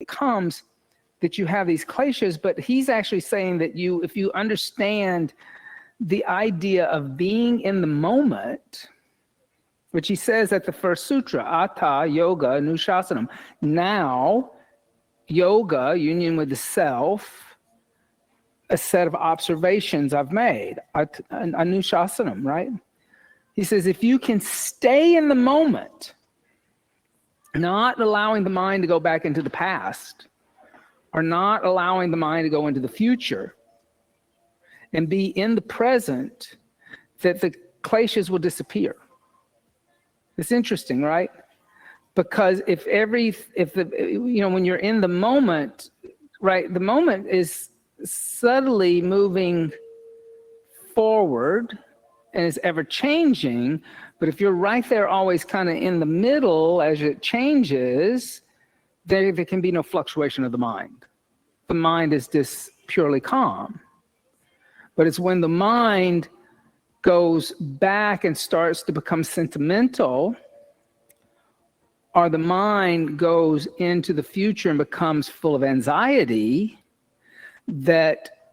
comes that you have these kleshas, but he's actually saying that if you understand the idea of being in the moment, which he says at the first sutra, Atha Yoga Anushasanam. Now, yoga, union with the self, a set of observations I've made, Anushasanam, right? He says, if you can stay in the moment, not allowing the mind to go back into the past, or not allowing the mind to go into the future, and be in the present, that the kleshas will disappear. It's interesting, right? Because when you're in the moment, right, the moment is subtly moving forward and is ever changing. But if you're right there always kind of in the middle as it changes, there can be no fluctuation of the mind. The mind is just purely calm. But it's when the mind goes back and starts to become sentimental, or the mind goes into the future and becomes full of anxiety, that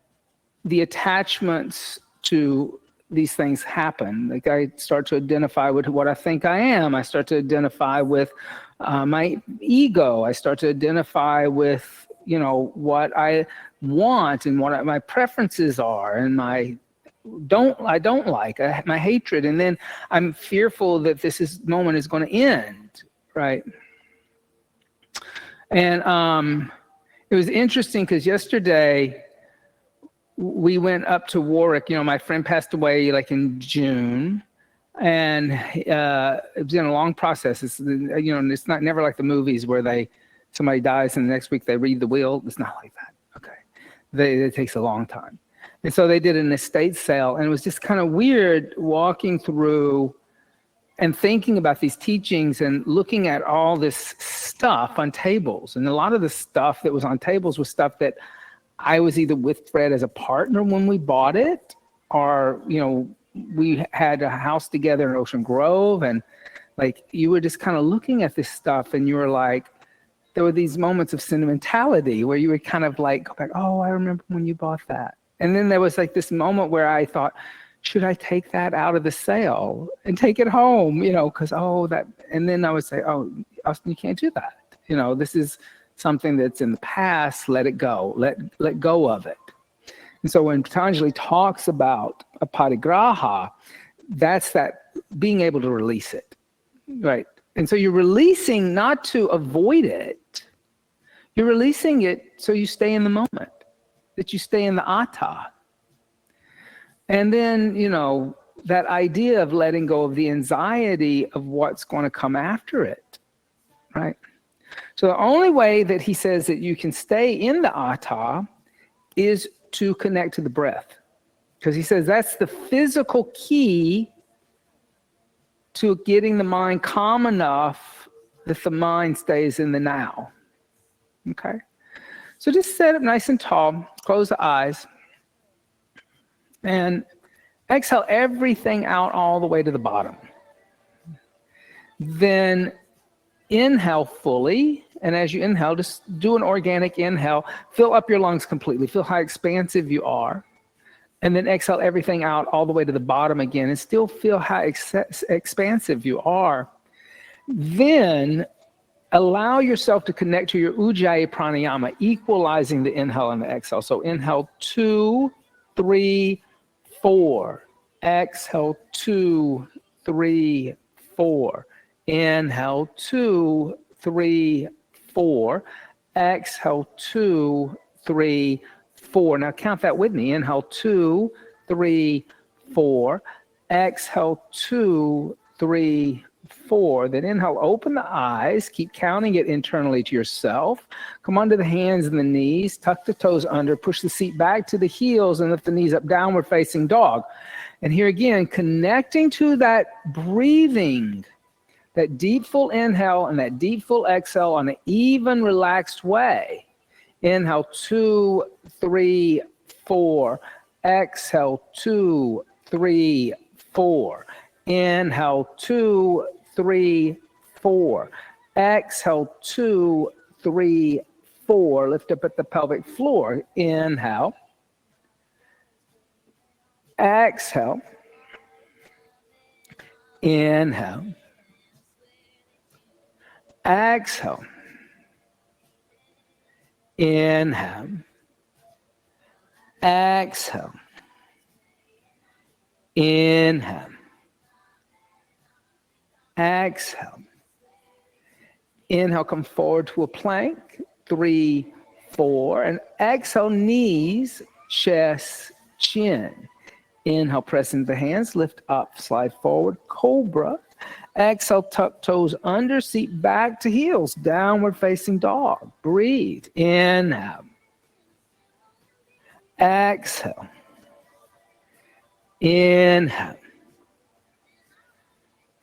the attachments to these things happen. Like I start to identify with what I think I am. I start to identify with my ego. I start to identify with, what I want and what my preferences are, and I don't like, my hatred. And then I'm fearful that this moment is going to end, right? And it was interesting because yesterday we went up to Warwick. My friend passed away like in June, and it was in a long process. It's it's not never like the movies where somebody dies and the next week they read the will. It's not like that. Okay, it takes a long time. And so they did an estate sale, and it was just kind of weird walking through and thinking about these teachings and looking at all this stuff on tables. And a lot of the stuff that was on tables was stuff that I was either with Fred as a partner when we bought it, or, we had a house together in Ocean Grove, and like you were just kind of looking at this stuff and you were like, there were these moments of sentimentality where you would kind of like go back, oh, I remember when you bought that. And then there was like this moment where I thought, should I take that out of the sale and take it home? Because and then I would say, oh, Austin, you can't do that. This is something that's in the past. Let it go. Let go of it. And so when Patanjali talks about a parigraha, that's that being able to release it, right? And so you're releasing not to avoid it. You're releasing it so you stay in the moment, that you stay in the atta. And then, that idea of letting go of the anxiety of what's going to come after it, right? So the only way that he says that you can stay in the atta is to connect to the breath. Because he says that's the physical key to getting the mind calm enough that the mind stays in the now. Okay? So just sit up nice and tall, close the eyes, and exhale everything out all the way to the bottom. Then inhale fully, and as you inhale, just do an organic inhale. Fill up your lungs completely. Feel how expansive you are. And then exhale everything out all the way to the bottom again, and still feel how expansive you are. Then allow yourself to connect to your Ujjayi pranayama, equalizing the inhale and the exhale. So inhale 2, 3, 4. Exhale 2, 3, 4. Inhale 2, 3, 4. Exhale 2, 3, 4. Now count that with me. Inhale 2, 3, 4. Exhale 2, 3, 4. Then inhale, open the eyes. Keep counting it internally to yourself. Come onto the hands and the knees. Tuck the toes under. Push the seat back to the heels and lift the knees up, downward facing dog. And here again, connecting to that breathing, that deep full inhale and that deep full exhale on an even relaxed way. Inhale 2, 3, 4. Exhale 2, 3, 4. Inhale 2, 3, 4. Exhale 2, 3, 4. Lift up at the pelvic floor. Inhale. Exhale. Inhale. Exhale. Inhale. Exhale. Inhale. Exhale. Inhale, come forward to a plank. 3, 4. And exhale, knees, chest, chin. Inhale, press into the hands, lift up, slide forward, cobra. Exhale, tuck toes under, seat back to heels, downward facing dog. Breathe. Inhale. Exhale. Inhale.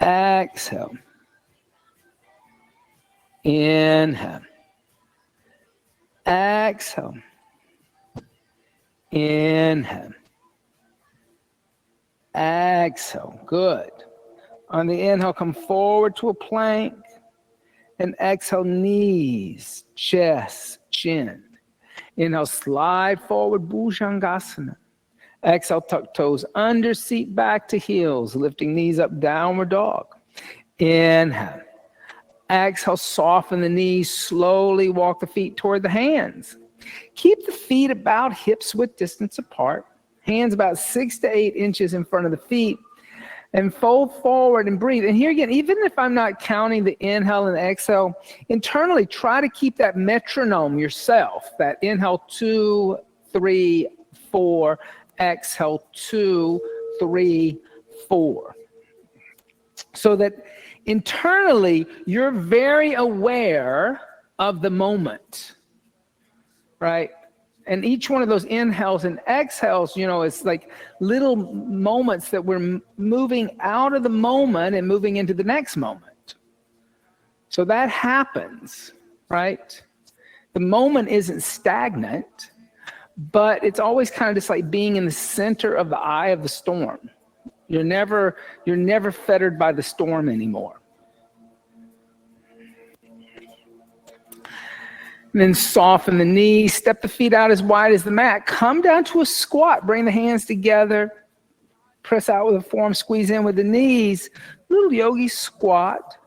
Exhale. Inhale. Exhale. Inhale. Exhale. Good. On the inhale, come forward to a plank. And exhale, knees, chest, chin. Inhale, slide forward, Bhujangasana. Exhale, tuck toes under, seat back to heels, lifting knees up, downward dog. Inhale. Exhale, soften the knees, slowly walk the feet toward the hands. Keep the feet about hips width distance apart. Hands about 6 to 8 inches in front of the feet. And fold forward and breathe. And here again, even if I'm not counting the inhale and the exhale, internally try to keep that metronome yourself. That inhale, 2, 3, 4. Exhale, 2, 3, 4. So that internally you're very aware of the moment, right? And each one of those inhales and exhales, it's like little moments that we're moving out of the moment and moving into the next moment. So that happens, right? The moment isn't stagnant, but it's always kind of just like being in the center of the eye of the storm. You're never fettered by the storm anymore. And then soften the knees, step the feet out as wide as the mat. Come down to a squat, bring the hands together. Press out with the forearm, squeeze in with the knees. Little yogi squat.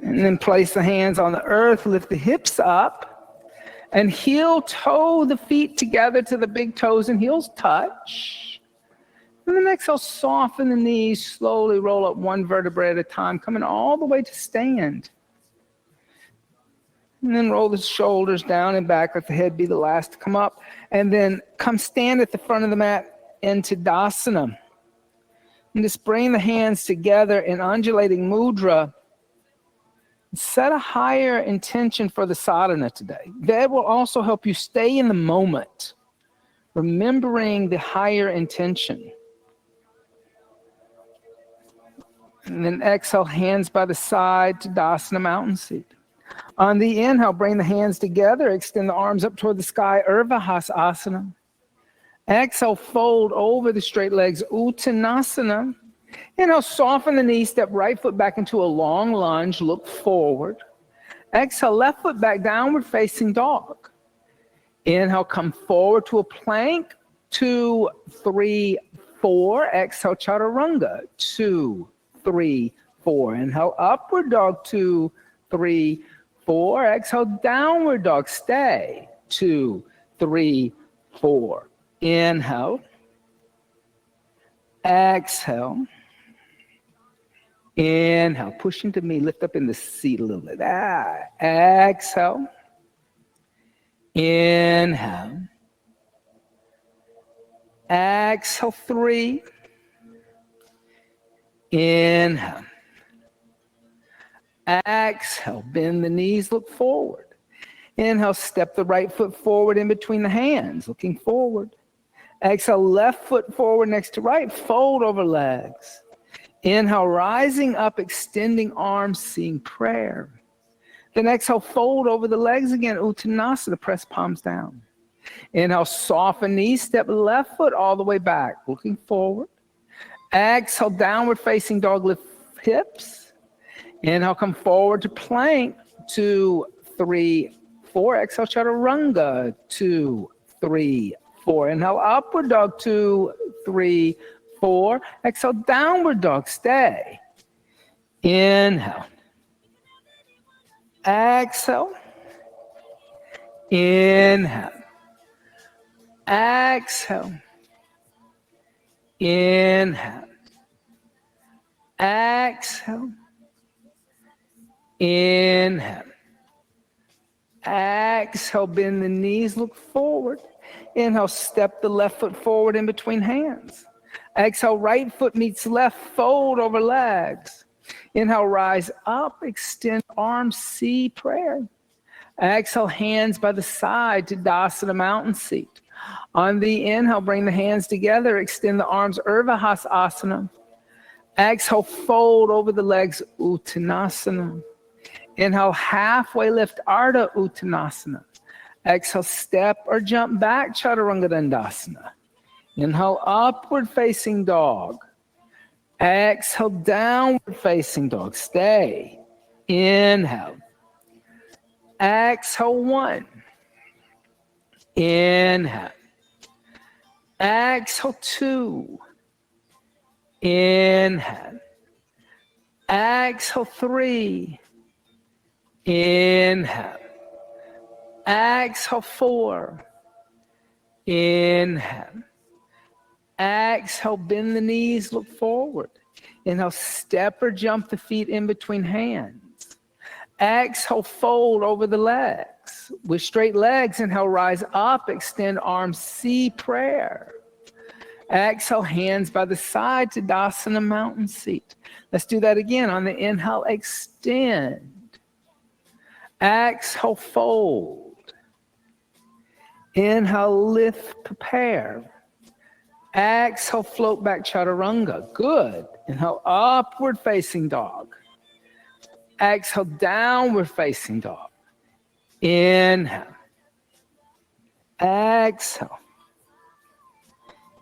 And then place the hands on the earth, lift the hips up. And heel toe the feet together to the big toes and heels touch. And then exhale, soften the knees, slowly roll up one vertebrae at a time, coming all the way to stand. And then roll the shoulders down and back, let the head be the last to come up. And then come stand at the front of the mat into Tadasana. And just bring the hands together in undulating mudra. Set a higher intention for the sadhana today. That will also help you stay in the moment, remembering the higher intention. And then exhale, hands by the side, Tadasana, mountain seat. On the inhale, bring the hands together, extend the arms up toward the sky, Urvahasana. Exhale, fold over the straight legs, Uttanasana. Inhale, soften the knees, step right foot back into a long lunge, look forward. Exhale, left foot back, downward facing dog. Inhale, come forward to a plank, 2, 3, 4. Exhale, chaturanga, 2, 3, 4. Inhale, upward dog, 2, 3, 4. Exhale, downward dog, stay, 2, 3, 4. Inhale. Exhale. Inhale, push into me, lift up in the seat a little bit. Exhale. Inhale. Exhale, 3. Inhale. Exhale, bend the knees, look forward. Inhale, step the right foot forward in between the hands, looking forward. Exhale, left foot forward next to right, fold over legs. Inhale, rising up, extending arms, seeing prayer. Then exhale, fold over the legs again, Uttanasana, press palms down. Inhale, soften knees, step left foot all the way back, looking forward. Exhale, downward facing dog, lift hips. Inhale, come forward to plank, 2, 3, 4. Exhale, chaturanga, 2, 3, 4. Inhale, upward dog, 2, 3, 4. Exhale, downward dog, stay. Inhale. Exhale. Inhale. Exhale. Inhale. Exhale. Inhale. Exhale, bend the knees, look forward. Inhale, step the left foot forward in between hands. Exhale, right foot meets left, fold over legs. Inhale, rise up, extend arms, C, prayer. Exhale, hands by the side to Dasana, mountain seat. On the inhale, bring the hands together, extend the arms, Urdhva Hasana. Exhale, fold over the legs, Uttanasana. Inhale, halfway lift, Ardha Uttanasana. Exhale, step or jump back, Chaturanga Dandasana. Inhale, upward facing dog. Exhale, downward facing dog. Stay. Inhale. Exhale, 1. Inhale. Exhale, 2. Inhale. Exhale, 3. Inhale. Exhale, 4. Inhale. Exhale, bend the knees, look forward. Inhale, step or jump the feet in between hands. Exhale, fold over the legs. With straight legs, inhale, rise up, extend arms, C, prayer. Exhale, hands by the side to Dasana, mountain seat. Let's do that again. On the inhale, extend. Exhale, fold. Inhale, lift, prepare. Exhale, float back, chaturanga. Good. Inhale, upward facing dog. Exhale, downward facing dog. Inhale. Exhale.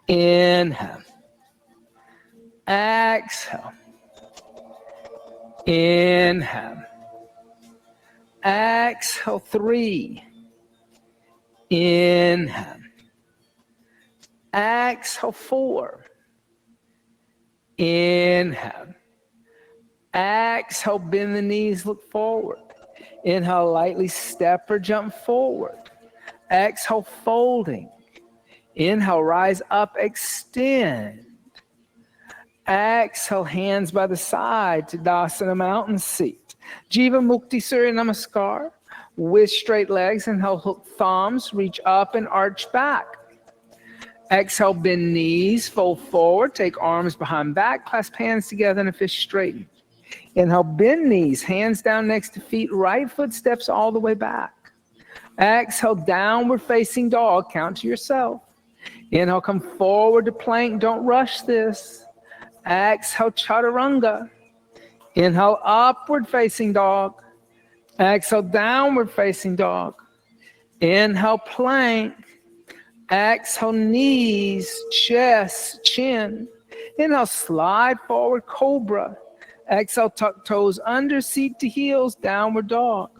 Inhale. Exhale. Inhale. Exhale, 3. Inhale. Exhale, 4. Inhale. Exhale, bend the knees, look forward. Inhale, lightly step or jump forward. Exhale, folding. Inhale, rise up, extend. Exhale, hands by the side to Dasana, mountain seat. Jiva Mukti Surya Namaskar. With straight legs, inhale, hook thumbs, reach up and arch back. Exhale, bend knees, fold forward, take arms behind back, clasp hands together in a fist straighten. Inhale, bend knees, hands down next to feet, right foot steps all the way back. Exhale, downward facing dog, count to yourself. Inhale, come forward to plank, don't rush this. Exhale, chaturanga. Inhale, upward facing dog. Exhale, downward facing dog. Inhale, plank. Exhale, knees, chest, chin. Inhale, slide forward, cobra. Exhale, tuck toes under, seat to heels, downward dog.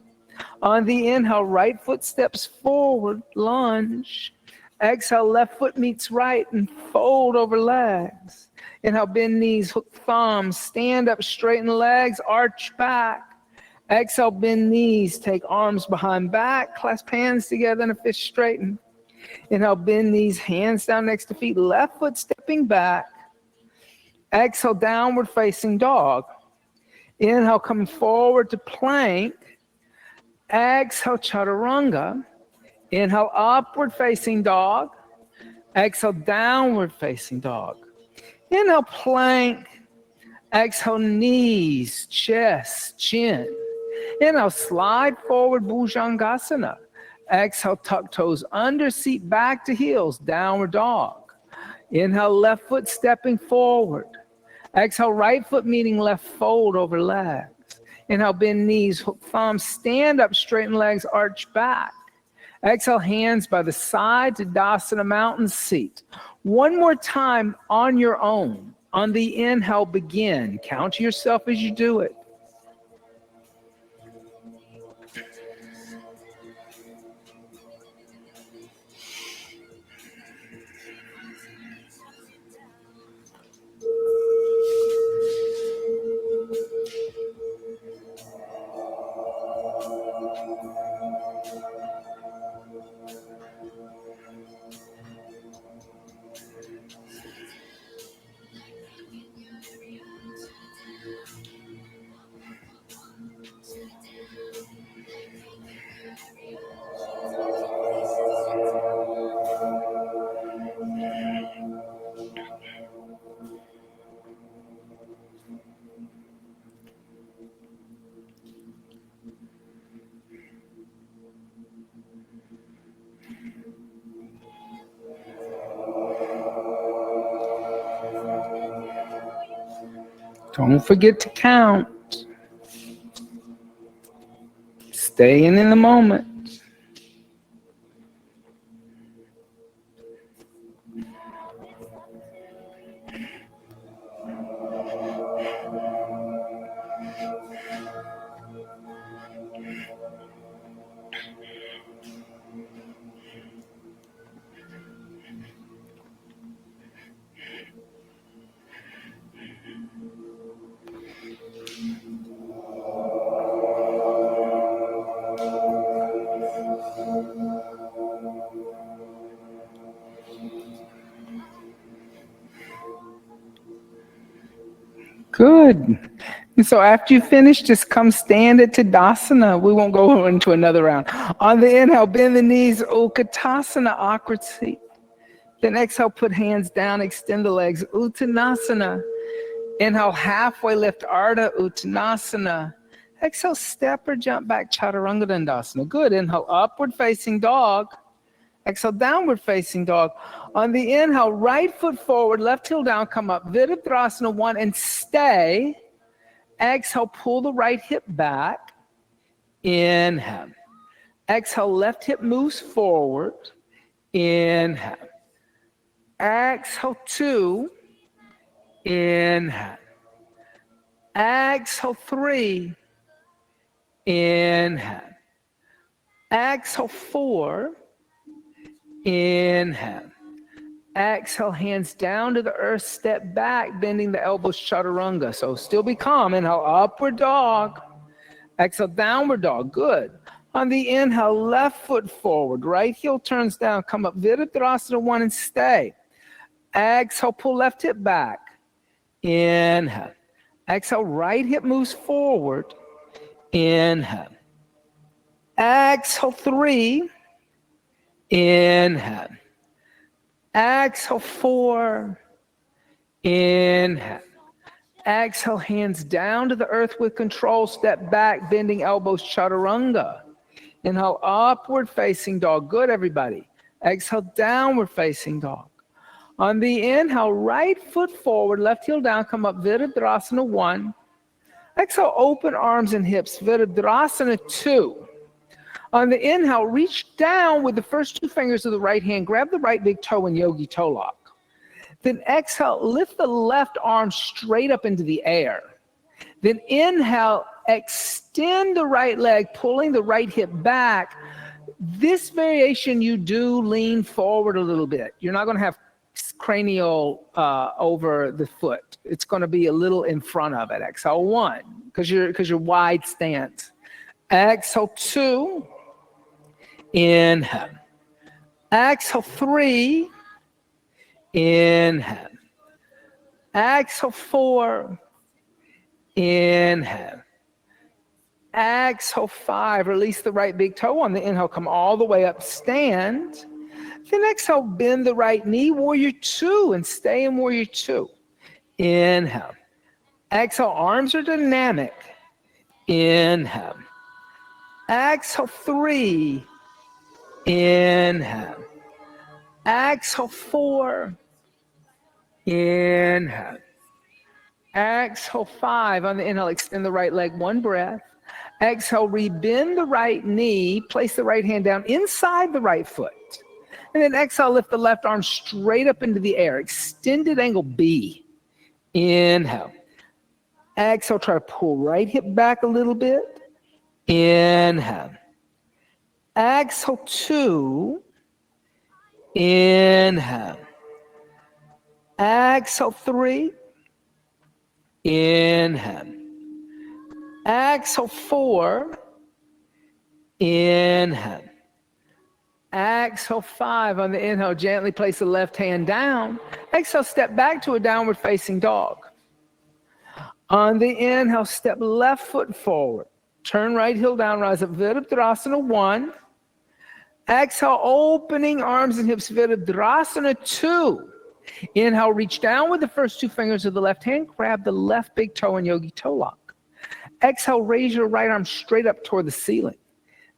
On the inhale, right foot steps forward, lunge. Exhale, left foot meets right and fold over legs. Inhale, bend knees, hook thumbs, stand up, straighten legs, arch back. Exhale, bend knees, take arms behind back, clasp hands together in a fist straighten. Inhale, bend knees, hands down next to feet, left foot stepping back. Exhale, downward facing dog. Inhale, coming forward to plank. Exhale, chaturanga. Inhale, upward facing dog. Exhale, downward facing dog. Inhale, plank. Exhale, knees, chest, chin. Inhale, slide forward, Bhujangasana. Exhale, tuck toes under, seat back to heels, downward dog. Inhale, left foot stepping forward. Exhale, right foot meeting left fold over legs. Inhale, bend knees, hook thumbs, stand up, straighten legs, arch back. Exhale, hands by the side to Tadasana Mountain Seat. One more time on your own. On the inhale, begin. Count to yourself as you do it. Don't forget to count. Staying in the moment. Good. And so after you finish, just come stand at Tadasana. We won't go into another round. On the inhale, bend the knees, Utkatasana, awkward seat. Then exhale, put hands down, extend the legs, Uttanasana. Inhale, halfway lift, Ardha Uttanasana. Exhale, step or jump back, Chaturanga Dandasana. Good. Inhale, upward facing dog. Exhale, downward facing dog. On the inhale, right foot forward, left heel down, come up, Virabhadrasana 1 and stay. Exhale, pull the right hip back. Inhale. Exhale, left hip moves forward. Inhale. Exhale, 2. Inhale. Exhale, 3. Inhale. Exhale, 4. Inhale. Exhale, hands down to the earth, step back, bending the elbows, chaturanga. So still be calm. Inhale, upward dog. Exhale, downward dog. Good. On the inhale, left foot forward, right heel turns down, come up, Virabhadrasana 1 and stay. Exhale, pull left hip back. Inhale. Exhale, right hip moves forward. Inhale. Exhale, 3. Inhale. Exhale, 4. Inhale. Exhale, hands down to the earth with control. Step back, bending elbows, chaturanga. Inhale, upward facing dog. Good, everybody. Exhale, downward facing dog. On the inhale, right foot forward, left heel down, come up, Virabhadrasana 1. Exhale, open arms and hips, Virabhadrasana 2. On the inhale, reach down with the first 2 fingers of the right hand, grab the right big toe in yogi toe lock. Then exhale, lift the left arm straight up into the air. Then inhale, extend the right leg, pulling the right hip back. This variation you do lean forward a little bit. You're not going to have cranial over the foot. It's going to be a little in front of it. Exhale, 1, because you're wide stance. Exhale, 2. Inhale. Exhale, 3. Inhale. Exhale, 4. Inhale. Exhale, 5. Release the right big toe on the inhale. Come all the way up. Stand. Then exhale, bend the right knee. Warrior 2 and stay in Warrior 2. Inhale. Exhale, arms are dynamic. Inhale. Exhale, 3. Inhale. Exhale, 4. Inhale. Exhale, 5. On the inhale, extend the right leg, 1 breath. Exhale, rebend the right knee, place the right hand down inside the right foot. And then exhale, lift the left arm straight up into the air, extended angle B. Inhale. Exhale, try to pull right hip back a little bit. Inhale. Exhale, 2. Inhale. Exhale, 3. Inhale. Exhale, 4. Inhale. Exhale, 5. On the inhale, gently place the left hand down. Exhale, step back to a downward facing dog. On the inhale, step left foot forward. Turn right heel down, rise up, Virabhadrasana 1. Exhale, opening arms and hips, Virabhadrasana 2. Inhale, reach down with the first 2 fingers of the left hand, grab the left big toe in yogi toe lock. Exhale, raise your right arm straight up toward the ceiling.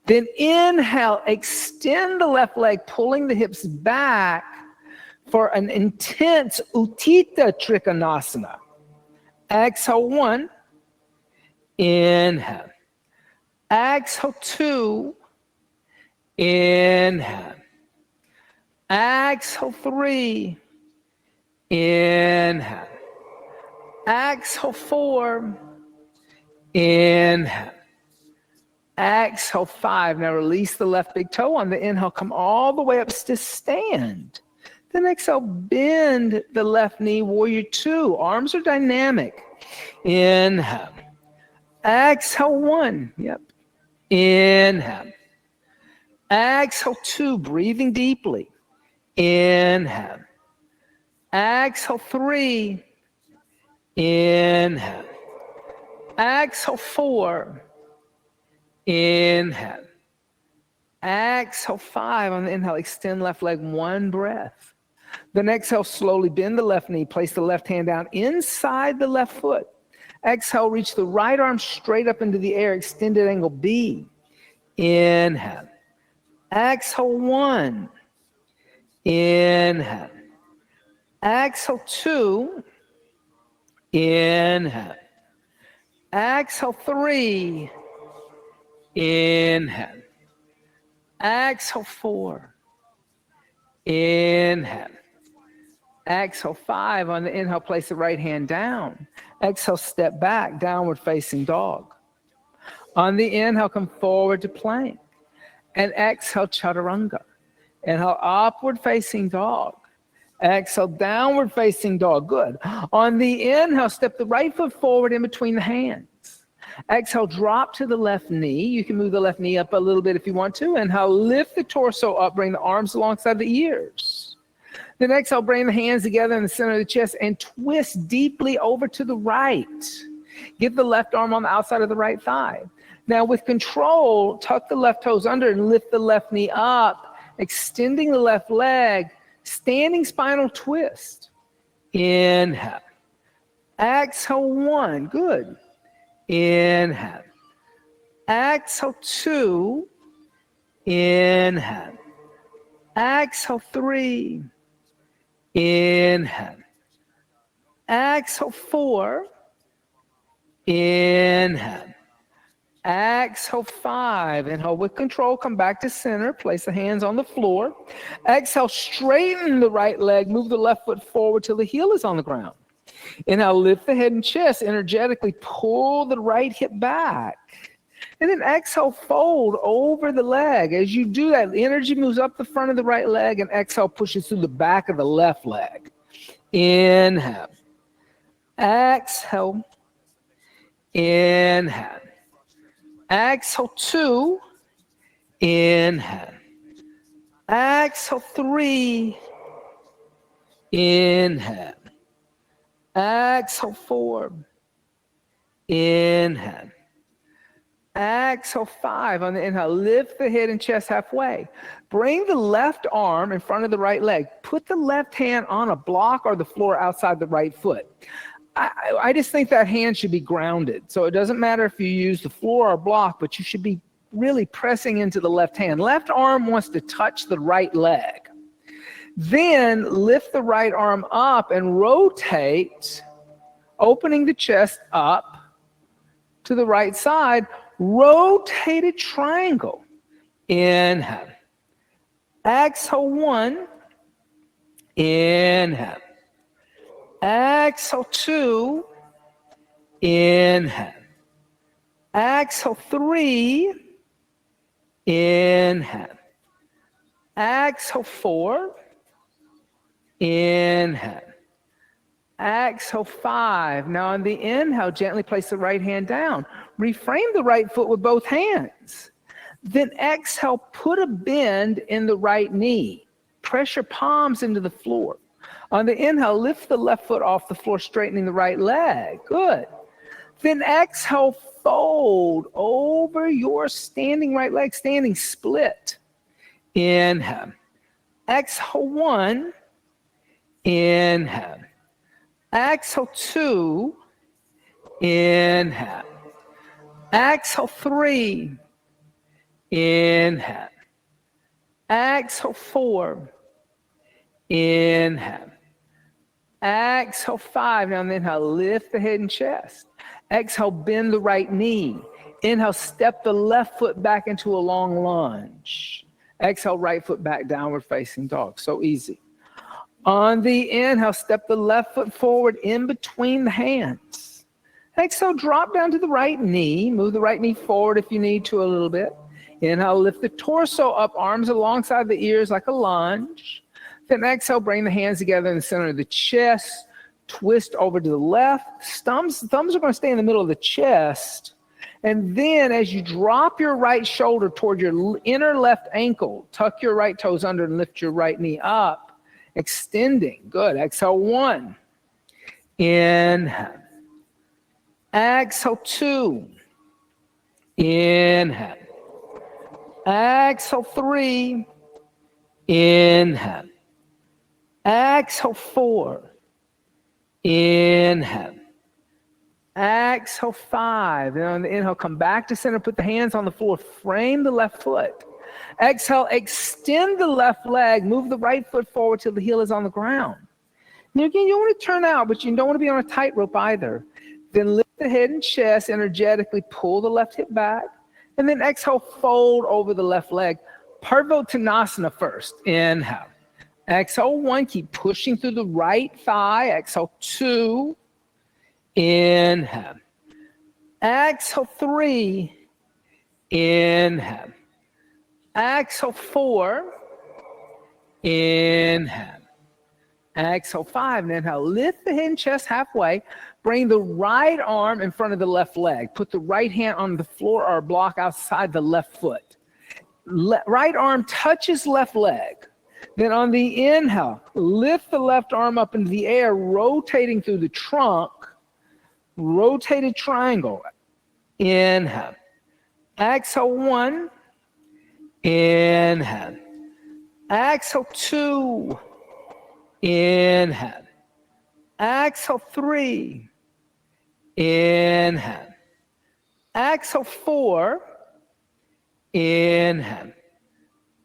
Then inhale, extend the left leg, pulling the hips back for an intense Utthita Trikonasana. Exhale, 1. Inhale. Exhale, 2. Inhale. Exhale, 3. Inhale. Exhale, 4. Inhale. Exhale, 5. Now release the left big toe. On the inhale, come all the way up to stand. Then exhale, bend the left knee, warrior 2. Arms are dynamic. Inhale. Exhale, 1. Yep. Inhale. Exhale, 2. Breathing deeply. Inhale. Exhale, 3. Inhale. Exhale, 4. Inhale. Exhale, 5. On the inhale, extend left leg, 1 breath. Then exhale, slowly bend the left knee, place the left hand down inside the left foot. Exhale, reach the right arm straight up into the air, extended angle B. Inhale. Exhale, 1. Inhale. Exhale, 2. Inhale. Exhale, 3. Inhale. Exhale, 4. Inhale. Exhale, 5. On the inhale, place the right hand down. Exhale, step back, downward facing dog. On the inhale, come forward to plank. And exhale, chaturanga. Inhale, upward facing dog. Exhale, downward facing dog. Good. On the inhale, step the right foot forward in between the hands. Exhale, drop to the left knee. You can move the left knee up a little bit if you want to. Inhale, lift the torso up, bring the arms alongside the ears. Then exhale, bring the hands together in the center of the chest and twist deeply over to the right. Get the left arm on the outside of the right thigh. Now with control, tuck the left toes under and lift the left knee up, extending the left leg, standing spinal twist. Inhale. Exhale, 1. Good. Inhale. Exhale, 2. Inhale. Exhale, 3. Inhale. Exhale, 4. Inhale. Exhale, 5. Inhale with control, come back to center, place the hands on the floor. Exhale, straighten the right leg, move the left foot forward till the heel is on the ground. Inhale, lift the head and chest, energetically pull the right hip back. And then exhale, fold over the leg. As you do that, the energy moves up the front of the right leg, and exhale pushes through the back of the left leg. Inhale. Exhale. Inhale. Exhale, 2. Inhale. Exhale, 3. Inhale. Exhale, 4. Inhale. Exhale, 5. On the inhale, lift the head and chest halfway. Bring the left arm in front of the right leg. Put the left hand on a block or the floor outside the right foot. I just think that hand should be grounded. So it doesn't matter if you use the floor or block, but you should be really pressing into the left hand. Left arm wants to touch the right leg. Then lift the right arm up and rotate opening the chest up to the right side, rotated triangle. Inhale. Exhale, 1. Inhale. Exhale, 2. Inhale. Exhale, 3. Inhale. Exhale, 4. Inhale. Exhale, 5. Now on the inhale, gently place the right hand down. Reframe the right foot with both hands. Then exhale, put a bend in the right knee. Press your palms into the floor. On the inhale, lift the left foot off the floor, straightening the right leg. Good. Then exhale, fold over your standing right leg, standing split. Inhale. Exhale, 1. Inhale. Exhale, 2. Inhale. Exhale, 3. Inhale. Exhale, 4. Inhale. Exhale, 5. Now inhale, lift the head and chest. Exhale, bend the right knee. Inhale, step the left foot back into a long lunge. Exhale, right foot back, downward facing dog. So easy. On the inhale, step the left foot forward in between the hands. Exhale, drop down to the right knee. Move the right knee forward if you need to a little bit. Inhale, lift the torso up, arms alongside the ears like a lunge. Then exhale, bring the hands together in the center of the chest. Twist over to the left. Thumbs are going to stay in the middle of the chest. And then as you drop your right shoulder toward your inner left ankle, tuck your right toes under and lift your right knee up. Extending. Good. Exhale, 1. Inhale. Exhale, 2. Inhale. Exhale, 3. Inhale. Exhale, 4. Inhale. Exhale, 5. And on the inhale, come back to center. Put the hands on the floor. Frame the left foot. Exhale, extend the left leg. Move the right foot forward till the heel is on the ground. Now again, you don't want to turn out, but you don't want to be on a tightrope either. Then lift the head and chest, energetically pull the left hip back. And then exhale, fold over the left leg. Parvottanasana first. Inhale. Exhale, 1. Keep pushing through the right thigh. Exhale, 2. Inhale. Exhale, 3. Inhale. Exhale, 4. Inhale. Exhale, 5. And inhale, lift the head and chest halfway. Bring the right arm in front of the left leg. Put the right hand on the floor or block outside the left foot. Right arm touches left leg. Then on the inhale, lift the left arm up into the air, rotating through the trunk. Rotated triangle. Inhale. Exhale, 1. Inhale. Exhale, 2. Inhale. Exhale, 3. Inhale. Exhale, 4. Inhale.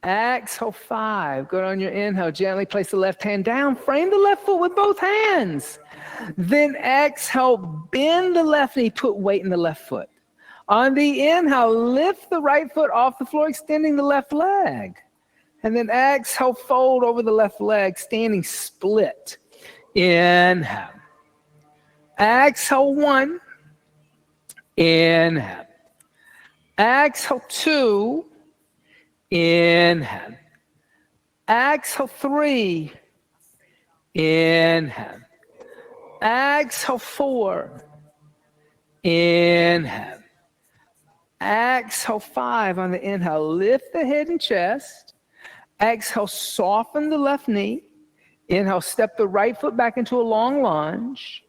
Exhale, 5. Good. On your inhale, gently place the left hand down. Frame the left foot with both hands. Then exhale, bend the left knee. Put weight in the left foot. On the inhale, lift the right foot off the floor, extending the left leg. And then exhale, fold over the left leg, standing split. Inhale. Exhale, 1. Inhale. Exhale, 2. Inhale. Exhale, 3. Inhale. Exhale, 4. Inhale. Exhale, 5. On the inhale, lift the head and chest. Exhale, soften the left knee. Inhale, step the right foot back into a long lunge.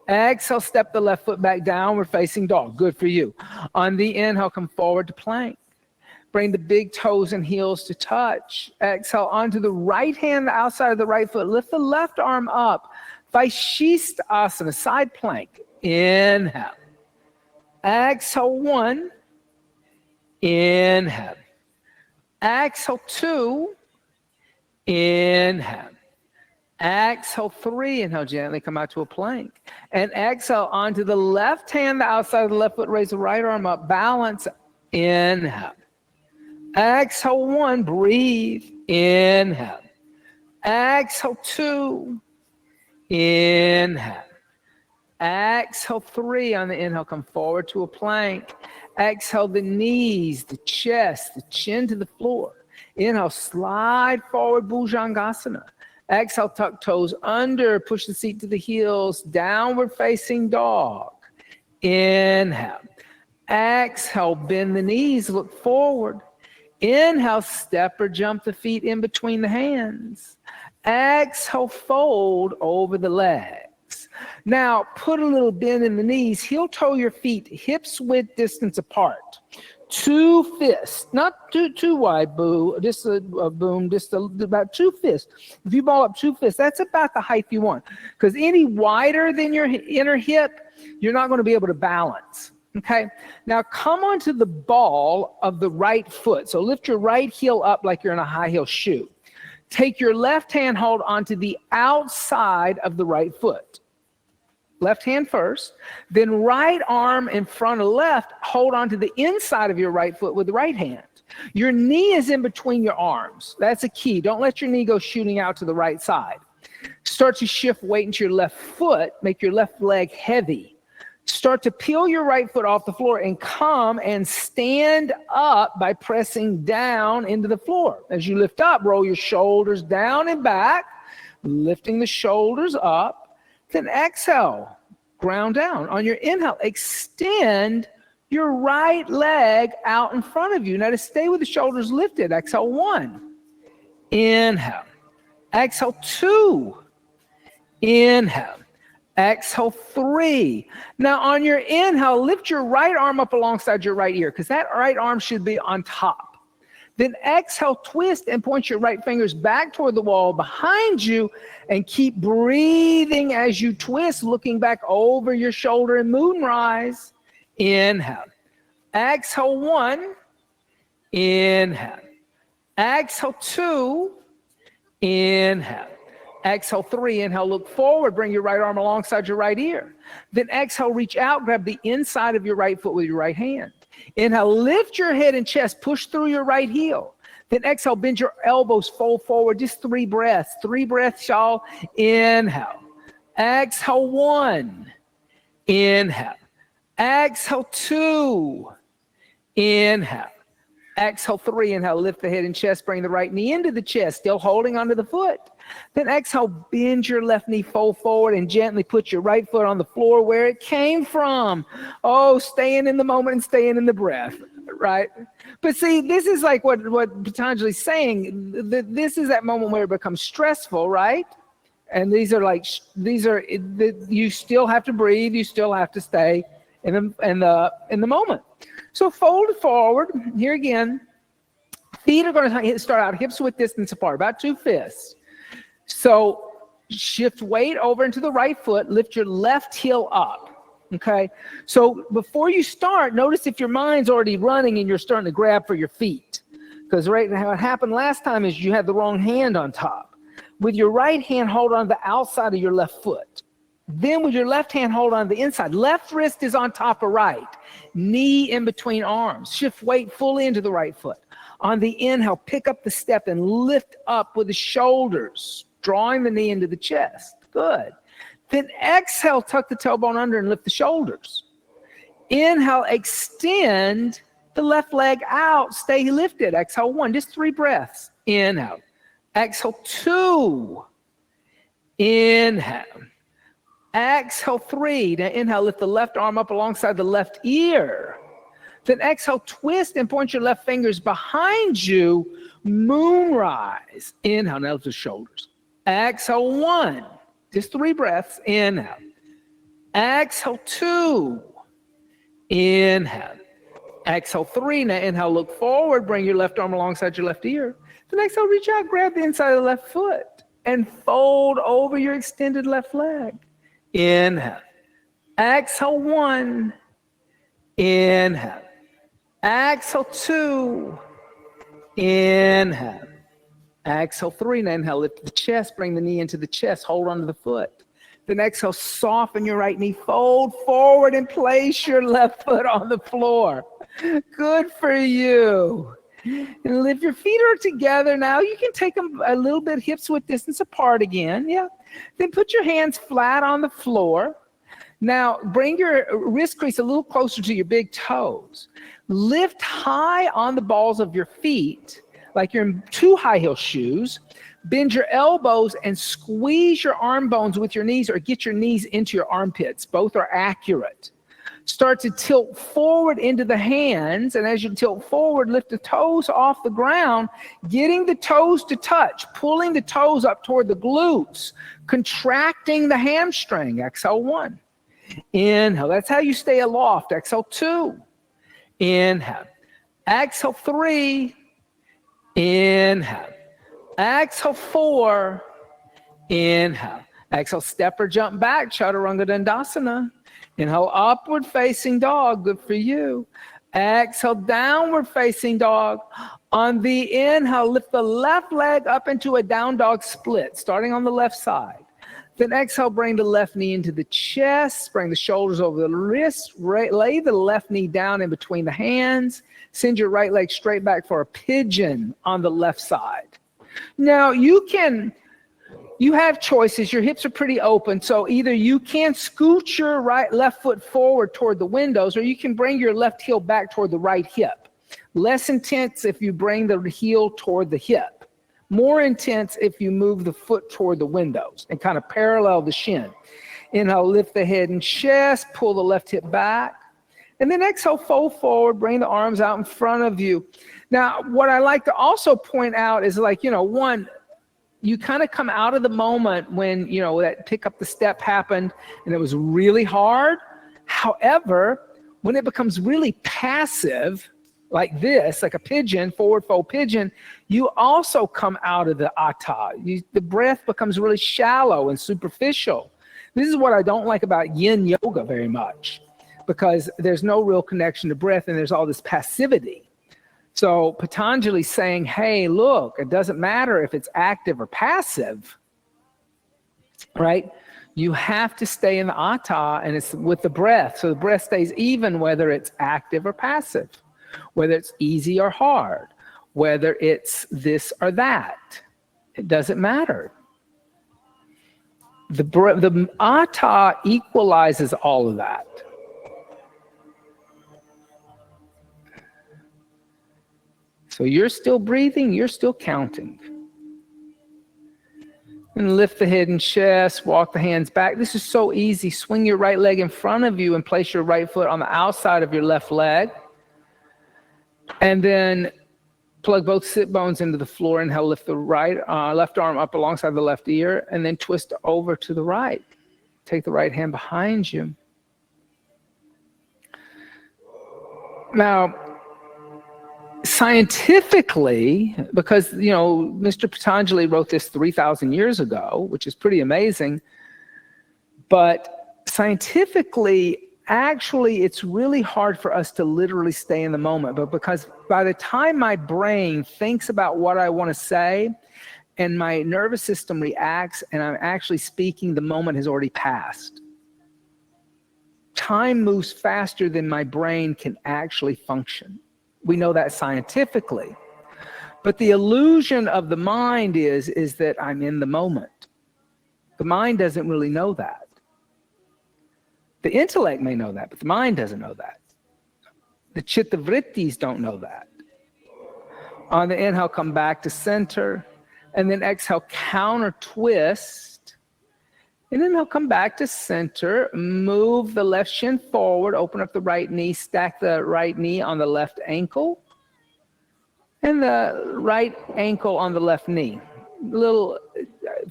Exhale, step the left foot back, downward facing dog. Good for you. On the inhale, come forward to plank. Bring the big toes and heels to touch. Exhale, onto the right hand, the outside of the right foot. Lift the left arm up. Vaishishtasana, side plank. Inhale. Exhale, 1. Inhale. Exhale, 2. Inhale. Exhale 3. Inhale, gently come out to a plank. And exhale onto the left hand, the outside of the left foot, raise the right arm up, balance. Inhale. Exhale 1, breathe. Inhale. Exhale 2. Inhale. Exhale 3. On the inhale, come forward to a plank. Exhale the knees, the chest, the chin to the floor. Inhale, slide forward, Bhujangasana. Exhale, tuck toes under, push the seat to the heels, downward facing dog. Inhale. Exhale, bend the knees, look forward. Inhale, step or jump the feet in between the hands. Exhale, fold over the legs. Now, put a little bend in the knees, heel toe your feet, hips width distance apart. 2 fists, not too wide, boo, just about 2 fists. If you ball up 2 fists, that's about the height you want. Because any wider than your inner hip, you're not going to be able to balance. Okay, now come onto the ball of the right foot. So lift your right heel up like you're in a high heel shoe. Take your left hand, hold onto the outside of the right foot. Left hand first, then right arm in front of left, hold onto the inside of your right foot with the right hand. Your knee is in between your arms. That's a key. Don't let your knee go shooting out to the right side. Start to shift weight into your left foot, make your left leg heavy. Start to peel your right foot off the floor and come and stand up by pressing down into the floor. As you lift up, roll your shoulders down and back, lifting the shoulders up. Then exhale, ground down. On your inhale, extend your right leg out in front of you. Now to stay with the shoulders lifted, exhale 1. Inhale. Exhale 2. Inhale. Exhale 3. Now on your inhale, lift your right arm up alongside your right ear because that right arm should be on top. Then exhale, twist and point your right fingers back toward the wall behind you and keep breathing as you twist, looking back over your shoulder and moonrise. Inhale. Exhale 1. Inhale. Exhale 2. Inhale. Exhale 3. Inhale, look forward, bring your right arm alongside your right ear. Then exhale, reach out, grab the inside of your right foot with your right hand. Inhale, lift your head and chest, push through your right heel. Then exhale, bend your elbows, fold forward, just 3 breaths. 3 breaths, y'all. Inhale. Exhale 1. Inhale. Exhale 2. Inhale. Exhale 3. Inhale, lift the head and chest, bring the right knee into the chest, still holding onto the foot. Then exhale, bend your left knee, fold forward, and gently put your right foot on the floor where it came from. Oh, staying in the moment and staying in the breath, right? But see, this is like what Patanjali's saying. This is that moment where it becomes stressful, right? And you still have to breathe. You still have to stay in the moment. So fold forward. Here again, feet are going to start out hips width distance apart, about 2 fists. So shift weight over into the right foot, lift your left heel up, okay? So before you start, notice if your mind's already running and you're starting to grab for your feet. Because right now what happened last time is you had the wrong hand on top. With your right hand, hold on the outside of your left foot. Then with your left hand, hold on the inside. Left wrist is on top of right. Knee in between arms. Shift weight fully into the right foot. On the inhale, pick up the step and lift up with the shoulders, drawing the knee into the chest. Good. Then exhale, tuck the tailbone under and lift the shoulders. Inhale, extend the left leg out. Stay lifted. Exhale 1, just 3 breaths. Inhale. Exhale 2. Inhale. Exhale 3. Now inhale, lift the left arm up alongside the left ear. Then exhale, twist and point your left fingers behind you. Moonrise. Inhale, now lift the shoulders. Exhale 1. Just 3 breaths. Inhale. Exhale 2. Inhale. Exhale 3. Now inhale, look forward. Bring your left arm alongside your left ear. Then exhale, reach out, grab the inside of the left foot and fold over your extended left leg. Inhale. Exhale 1. Inhale. Exhale 2. Inhale. Exhale 3. Now inhale, lift the chest, bring the knee into the chest, hold onto the foot. Then exhale, soften your right knee, fold forward and place your left foot on the floor. Good for you. And if your feet are together now, you can take them a little bit hips width distance apart again. Yeah. Then put your hands flat on the floor. Now bring your wrist crease a little closer to your big toes. Lift high on the balls of your feet, like you're in 2 high heel shoes. Bend your elbows and squeeze your arm bones with your knees, or get your knees into your armpits. Both are accurate. Start to tilt forward into the hands, and as you tilt forward, lift the toes off the ground, getting the toes to touch, pulling the toes up toward the glutes, contracting the hamstring. Exhale 1. Inhale. That's how you stay aloft. Exhale 2. Inhale. Exhale 3. Inhale. Exhale 4. Inhale. Exhale, step or jump back, Chaturanga Dandasana. Inhale, upward facing dog. Good for you. Exhale, downward facing dog. On the inhale, lift the left leg up into a down dog split, starting on the left side. Then exhale, bring the left knee into the chest, bring the shoulders over the wrists, lay the left knee down in between the hands, send your right leg straight back for a pigeon on the left side. Now you have choices. Your hips are pretty open, so either you can scoot your left foot forward toward the windows, or you can bring your left heel back toward the right hip. Less intense if you bring the heel toward the hip. More intense if you move the foot toward the windows and kind of parallel the shin. Inhale, lift the head and chest, pull the left hip back. And then exhale, fold forward, bring the arms out in front of you. Now, what I like to also point out is, like, one, you kind of come out of the moment when, that pick up the step happened and it was really hard. However, when it becomes really passive, like this, like a pigeon, forward fold pigeon, you also come out of the atta. The breath becomes really shallow and superficial. This is what I don't like about yin yoga very much, because there's no real connection to breath and there's all this passivity. So Patanjali's saying, hey, look, it doesn't matter if it's active or passive, right? You have to stay in the atta, and it's with the breath. So the breath stays even whether it's active or passive, whether it's easy or hard, whether it's this or that. It doesn't matter. The atta equalizes all of that. So you're still breathing, you're still counting. And lift the head and chest, walk the hands back. This is so easy. Swing your right leg in front of you and place your right foot on the outside of your left leg. And then plug both sit bones into the floor. Inhale, lift the left arm up alongside the left ear, and then twist over to the right. Take the right hand behind you. Now, scientifically, because, Mr. Patanjali wrote this 3,000 years ago, which is pretty amazing, but scientifically, actually, it's really hard for us to literally stay in the moment. But because by the time my brain thinks about what I want to say and my nervous system reacts and I'm actually speaking, the moment has already passed. Time moves faster than my brain can actually function. We know that scientifically. But the illusion of the mind is that I'm in the moment. The mind doesn't really know that. The intellect may know that, but the mind doesn't know that. The chitta vrittis don't know that. On the inhale, come back to center, and then exhale, counter twist. And then inhale, come back to center, move the left shin forward, open up the right knee, stack the right knee on the left ankle, and the right ankle on the left knee. Little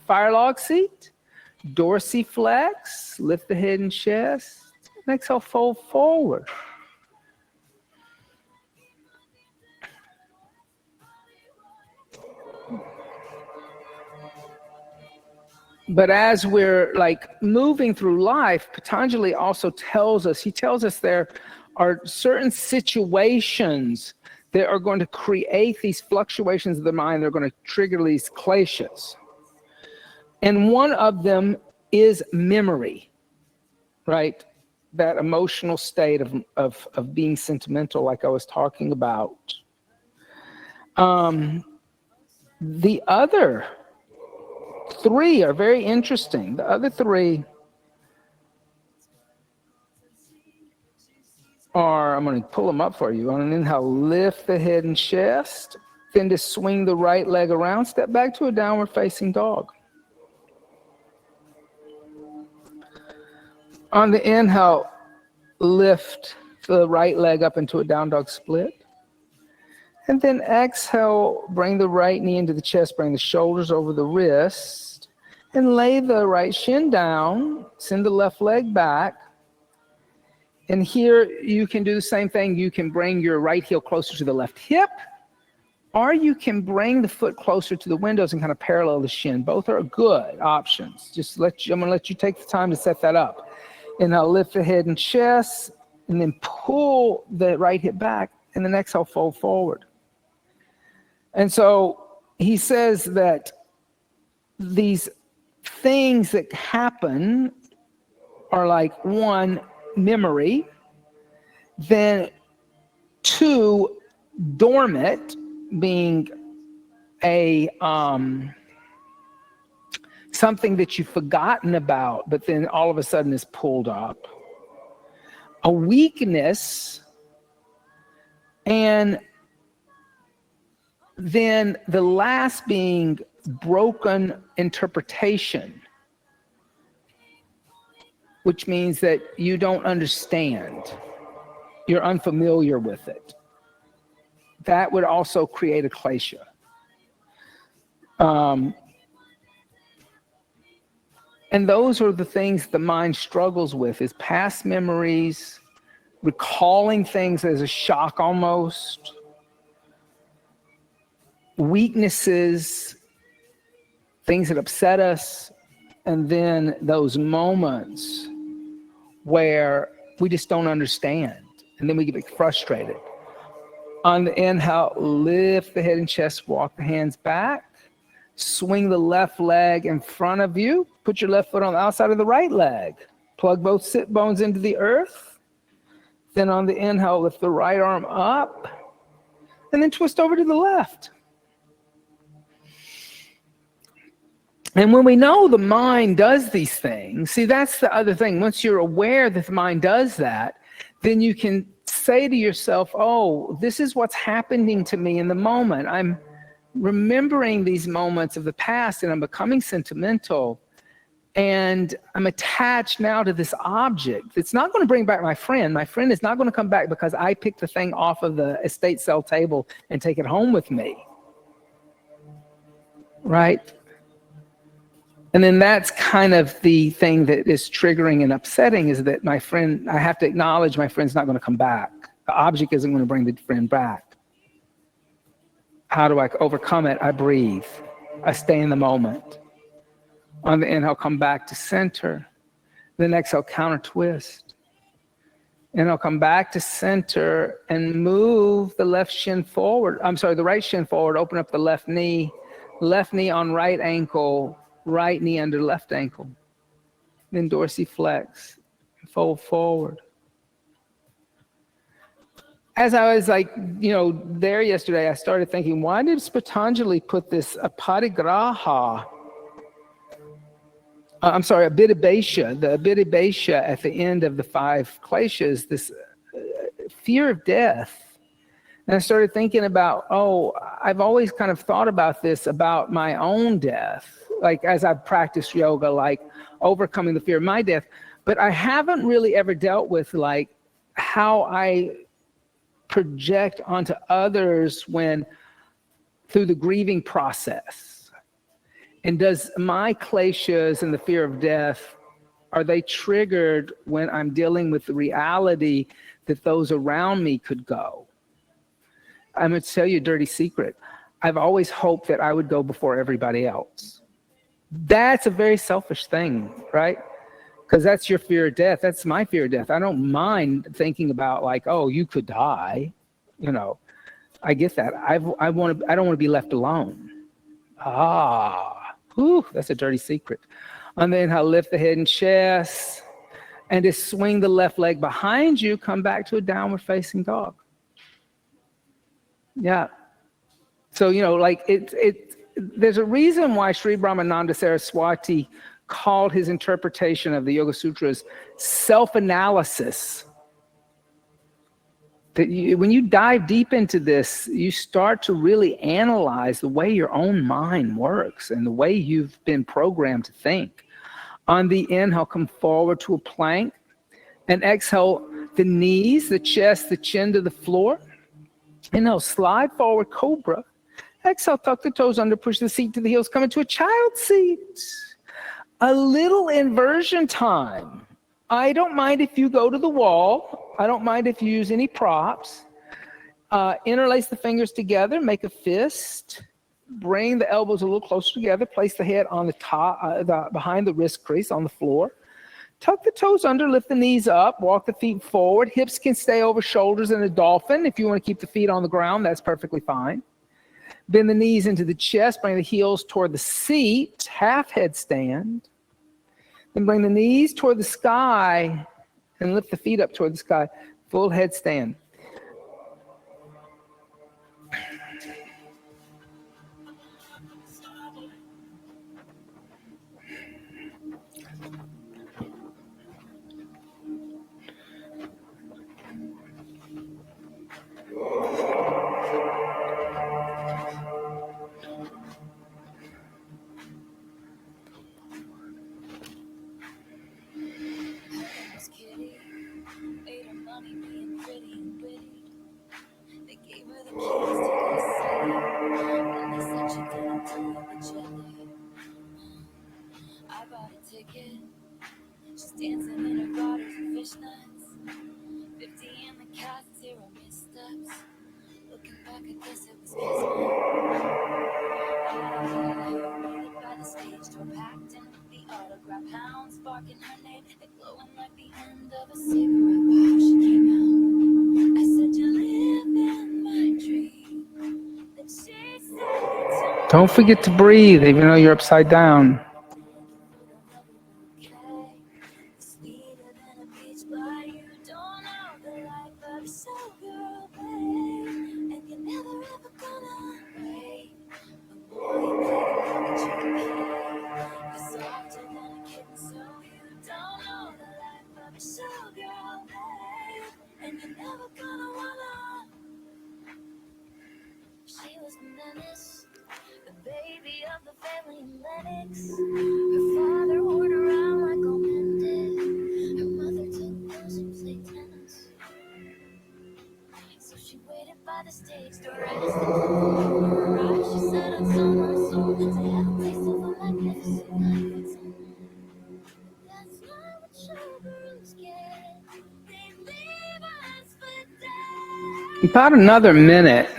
fire log seat. Dorsiflex, lift the head and chest. Exhale, fold forward. But as we're moving through life, Patanjali also tells us there are certain situations that are going to create these fluctuations of the mind. They're going to trigger these kleshas. And one of them is memory, right? That emotional state of being sentimental, like I was talking about. The other three are very interesting. The other three are, I'm going to pull them up for you. On an inhale, lift the head and chest. Then to swing the right leg around, step back to a downward facing dog. On the inhale, lift the right leg up into a down dog split. And then exhale, bring the right knee into the chest, bring the shoulders over the wrist, and lay the right shin down, send the left leg back. And here you can do the same thing. You can bring your right heel closer to the left hip, or you can bring the foot closer to the windows and kind of parallel the shin. Both are good options. I'm going to let you take the time to set that up. And I'll lift the head and chest, and then pull the right hip back, and then exhale, fold forward. And so he says that these things that happen are like, one, memory, then two, dormant, being a something that you've forgotten about, but then all of a sudden is pulled up. A weakness, and then the last being broken interpretation, which means that you don't understand. You're unfamiliar with it. That would also create a klesha. And those are the things the mind struggles with, is past memories, recalling things as a shock almost, weaknesses, things that upset us, and then those moments where we just don't understand, and then we get frustrated. On the inhale, lift the head and chest, walk the hands back, swing the left leg in front of you, put your left foot on the outside of the right leg, plug both sit bones into the earth. Then on the inhale, lift the right arm up, and then twist over to the left. And when we know the mind does these things, see, that's the other thing. Once you're aware that the mind does that, then you can say to yourself, oh, this is what's happening to me in the moment. I'm remembering these moments of the past, and I'm becoming sentimental, and I'm attached now to this object. It's not going to bring back my friend. My friend is not going to come back because I picked the thing off of the estate sale table and take it home with me. Right? And then that's kind of the thing that is triggering and upsetting, is that my friend, I have to acknowledge my friend's not going to come back. The object isn't going to bring the friend back. How do I overcome it? I breathe. I stay in the moment. On the inhale, come back to center. Then exhale, counter twist. And I'll come back to center and move the left shin forward. The right shin forward. Open up the left knee on right ankle. Right knee under left ankle. Then dorsiflex, fold forward. As I was there yesterday, I started thinking, why did Patanjali put this aparigraha, abhidibhesha, the abhidibhesha at the end of the 5 kleshas, this fear of death? And I started thinking about, I've always kind of thought about this, about my own death. Like as I've practiced yoga, like overcoming the fear of my death, but I haven't really ever dealt with like how I project onto others through the grieving process. And does my kleshas and the fear of death, are they triggered when I'm dealing with the reality that those around me could go? I'm going to tell you a dirty secret. I've always hoped that I would go before everybody else. That's a very selfish thing, right? Because that's your fear of death. That's my fear of death. I don't mind thinking about like, oh, you could die, I get that. I don't want to be left alone. Whew, that's a dirty secret. On the inhale, lift the head and chest, and just swing the left leg behind you. Come back to a downward facing dog. Yeah. So, like there's a reason why Sri Brahmananda Saraswati called his interpretation of the Yoga Sutras self-analysis. That when you dive deep into this, you start to really analyze the way your own mind works and the way you've been programmed to think. On the inhale, come forward to a plank, and exhale the knees, the chest, the chin to the floor. Inhale, slide forward, cobra. Exhale, tuck the toes under, push the seat to the heels, come into a child seat. A little inversion time. I don't mind if you go to the wall. I don't mind if you use any props. Interlace the fingers together, make a fist. Bring the elbows a little closer together. Place the head on the top, behind the wrist crease on the floor. Tuck the toes under, lift the knees up, walk the feet forward. Hips can stay over shoulders in a dolphin. If you want to keep the feet on the ground, that's perfectly fine. Bend the knees into the chest, bring the heels toward the seat, half headstand. Then bring the knees toward the sky and lift the feet up toward the sky, full headstand. She's dancing in her garters and fishnets. 50 in the cast, 0 missteps. Looking back, I guess it was kismet. Waited by the stage door, packed in with the autograph hounds, barking her name and glowing like the end of a cigarette. Wow, she came out. I said, you live in my dream. Then she said, don't forget to breathe, even though you're upside down. She was menace, the baby of the family in Lennox. Her father wore her around like a Mendez. Her mother took pills and played tennis. So she waited by the stage door as the couple arrived. She said, I saw my soul. They had a taste of a magnificent night. That's not what showgirls get. They leave us for dead. About another minute.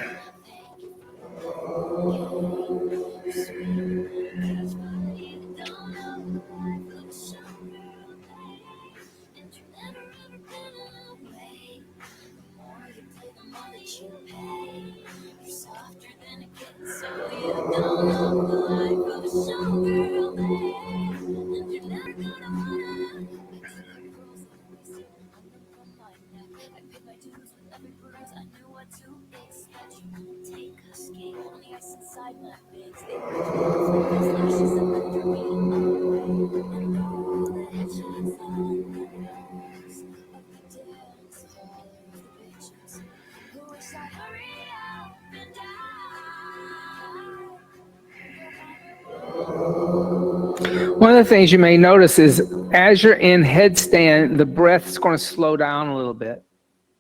One of the things you may notice is as you're in headstand, the breath is going to slow down a little bit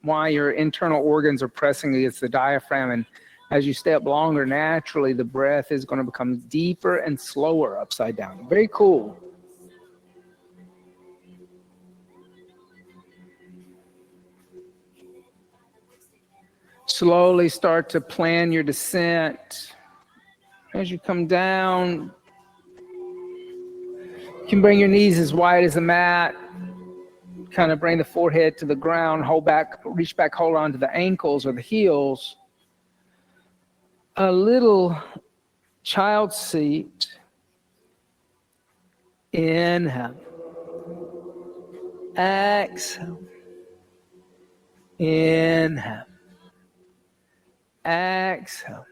while your internal organs are pressing against the diaphragm. And as you stay up longer, naturally, the breath is going to become deeper and slower upside down. Very cool. Slowly start to plan your descent. As you come down, you can bring your knees as wide as the mat. Kind of bring the forehead to the ground, hold back, reach back, hold on to the ankles or the heels. a little child seat. Inhale. Exhale. Inhale. Exhale.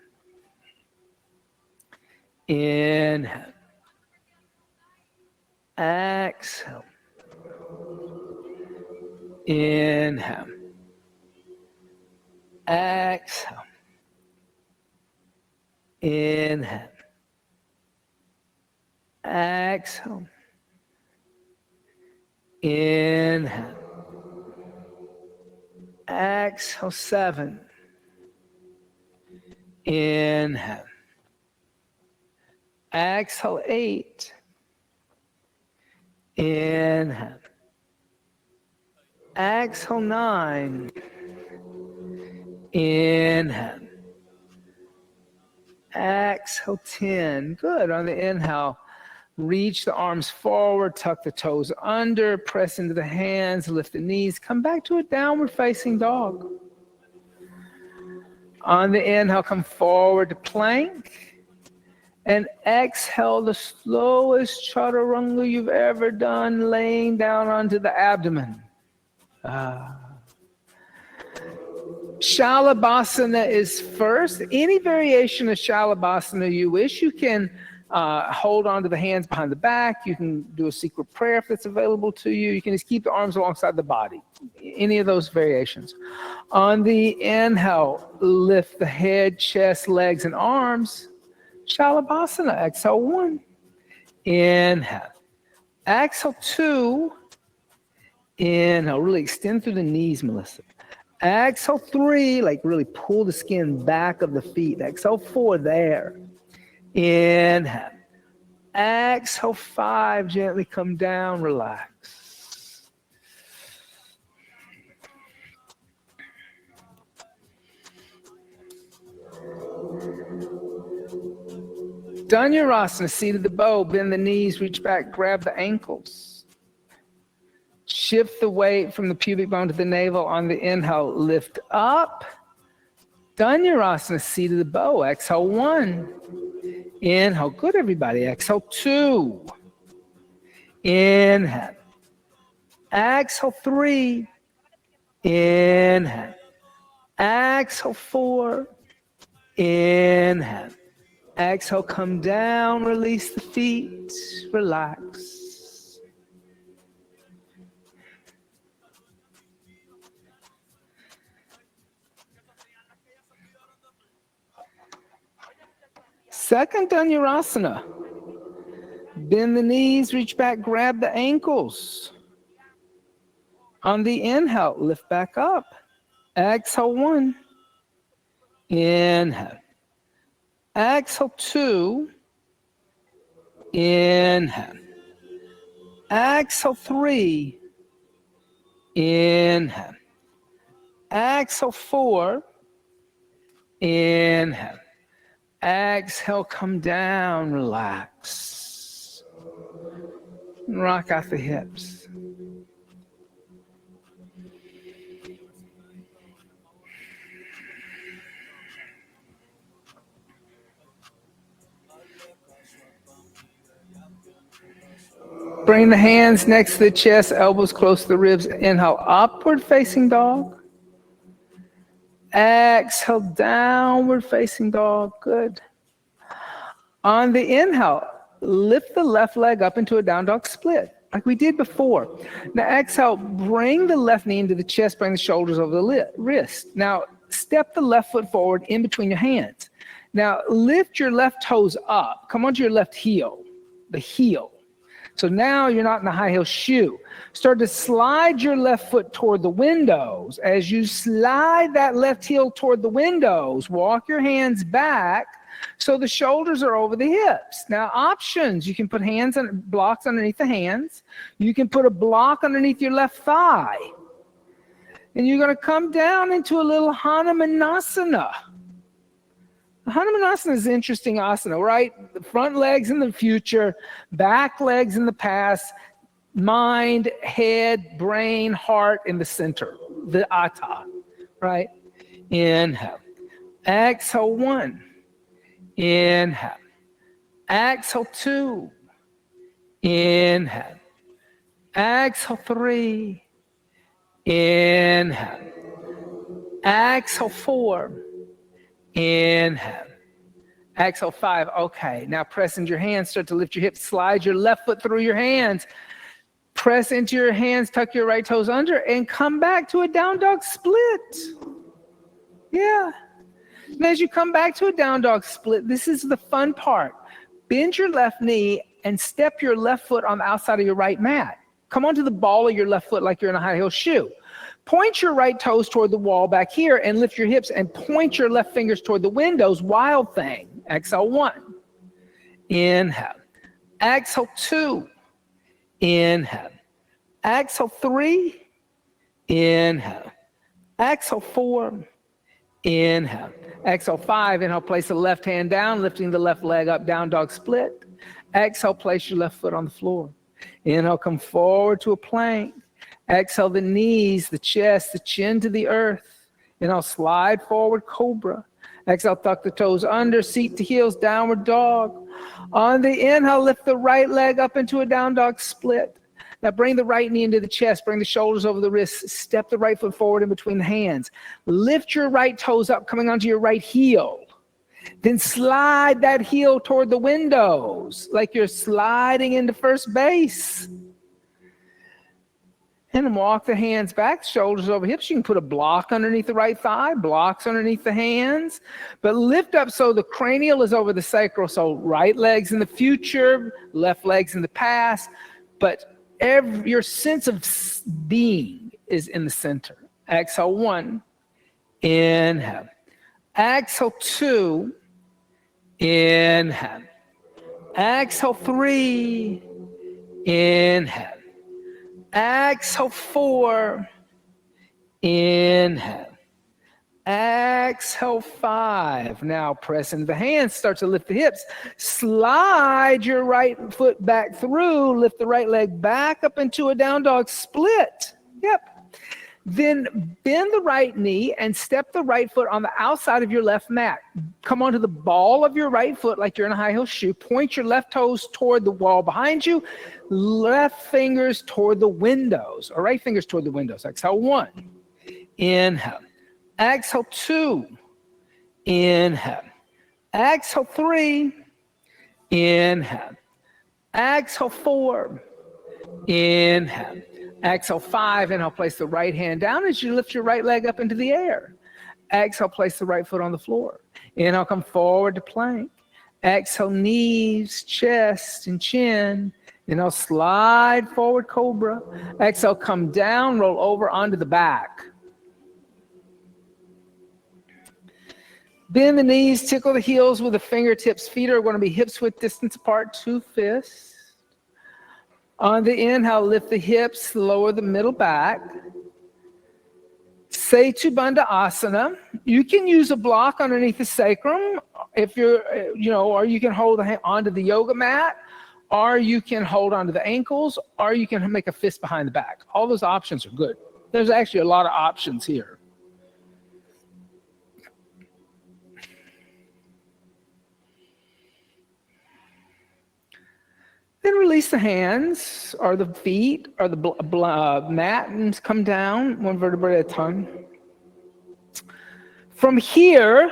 Inhale. Exhale. Inhale. Exhale. Inhale. Exhale. Inhale. Exhale. 7. Inhale. Exhale. 8. Inhale. Exhale. 9. Inhale. Exhale. 10. Good. On the inhale, reach the arms forward, tuck the toes under, press into the hands, lift the knees, come back to a downward facing dog. On the inhale, come forward to plank. And exhale the slowest chaturanga you've ever done, laying down onto the abdomen. Shalabhasana is first. Any variation of Shalabhasana you wish, you can hold on to the hands behind the back. You can do a secret prayer if it's available to you. You can just keep the arms alongside the body. Any of those variations. On the inhale, lift the head, chest, legs, and arms. Shalabhasana. Exhale 1. Inhale. Exhale 2. Inhale. Really extend through the knees, Melissa. Exhale 3, like really pull the skin back of the feet. Exhale 4, there. Inhale. Exhale 5, gently come down, relax. Dhanurasana, seat of the bow, bend the knees, reach back, grab the ankles. Shift the weight from the pubic bone to the navel. On the inhale, lift up. Dhanurasana, seat of the bow. Exhale 1. Inhale. Good, everybody. Exhale 2. Inhale. Exhale 3. Inhale. Exhale 4. Inhale. Exhale, come down, release the feet, relax. Second Dhanurasana. Bend the knees, reach back, grab the ankles. On the inhale, lift back up. Exhale 1. Inhale. Exhale 2. Inhale. Exhale 3. Inhale. Exhale 4. Inhale. Exhale, come down, relax. Rock out the hips. Bring the hands next to the chest, elbows close to the ribs. Inhale, upward facing dog. Exhale, downward facing dog. Good. On the inhale, lift the left leg up into a down dog split, like we did before. Now exhale, bring the left knee into the chest, bring the shoulders over the wrist. Now step the left foot forward in between your hands. Now lift your left toes up. Come onto your left heel, the heel. So now you're not in a high heel shoe. Start to slide your left foot toward the windows. As you slide that left heel toward the windows, walk your hands back so the shoulders are over the hips. Now options, you can put hands on blocks underneath the hands. You can put a block underneath your left thigh. And you're going to come down into a little Hanumanasana. Hanumanasana is an interesting asana, right? The front legs in the future, back legs in the past, mind, head, brain, heart in the center, the Atta, right? Inhale. Exhale 1. Inhale. Exhale 2. Inhale. Exhale 3. Inhale. Exhale 4. Inhale. Exhale 5. Okay, now press into your hands. Start to lift your hips. Slide your left foot through your hands. Press into your hands. Tuck your right toes under and come back to a down dog split. Yeah. And as you come back to a down dog split, this is the fun part. Bend your left knee and step your left foot on the outside of your right mat. Come onto the ball of your left foot like you're in a high heel shoe. Point your right toes toward the wall back here and lift your hips and point your left fingers toward the windows. Wild thing. Exhale 1. Inhale. Exhale 2. Inhale. Exhale 3. Inhale. Exhale 4. Inhale. Exhale 5. Inhale, place the left hand down, lifting the left leg up, down dog split. Exhale, place your left foot on the floor. Inhale, come forward to a plank. Exhale, the knees, the chest, the chin to the earth. Inhale, slide forward, cobra. Exhale, tuck the toes under, seat to heels, downward dog. On the inhale, lift the right leg up into a down dog split. Now bring the right knee into the chest, bring the shoulders over the wrists, step the right foot forward in between the hands. Lift your right toes up, coming onto your right heel. Then slide that heel toward the windows, like you're sliding into first base. And then walk the hands back, shoulders over hips. You can put a block underneath the right thigh, blocks underneath the hands. But lift up so the cranial is over the sacral. So right leg's in the future, left leg's in the past. But your sense of being is in the center. Exhale 1. Inhale. Exhale 2. Inhale. Exhale 3. Inhale. Exhale 4. Inhale. Exhale 5. Now press into the hands, start to lift the hips. Slide your right foot back through, lift the right leg back up into a down dog split. Yep. Then bend the right knee and step the right foot on the outside of your left mat. Come onto the ball of your right foot like you're in a high heel shoe. Point your left toes toward the wall behind you. Left fingers toward the windows, or right fingers toward the windows. Exhale 1. Inhale. Exhale 2. Inhale. Exhale 3. Inhale. Exhale 4. Inhale. Exhale 5. Inhale, place the right hand down as you lift your right leg up into the air. Exhale, place the right foot on the floor. Inhale, come forward to plank. Exhale, knees, chest, and chin. Inhale, slide forward, cobra. Exhale, come down, roll over onto the back. Bend the knees, tickle the heels with the fingertips. Feet are going to be hips width distance apart, 2 fists. On the inhale, lift the hips, lower the middle back. Setu Bandha Asana. You can use a block underneath the sacrum if you're, or you can hold onto the yoga mat, or you can hold onto the ankles, or you can make a fist behind the back. All those options are good. There's actually a lot of options here. Then release the hands or the feet or the mat and come down one vertebrae at a time. From here,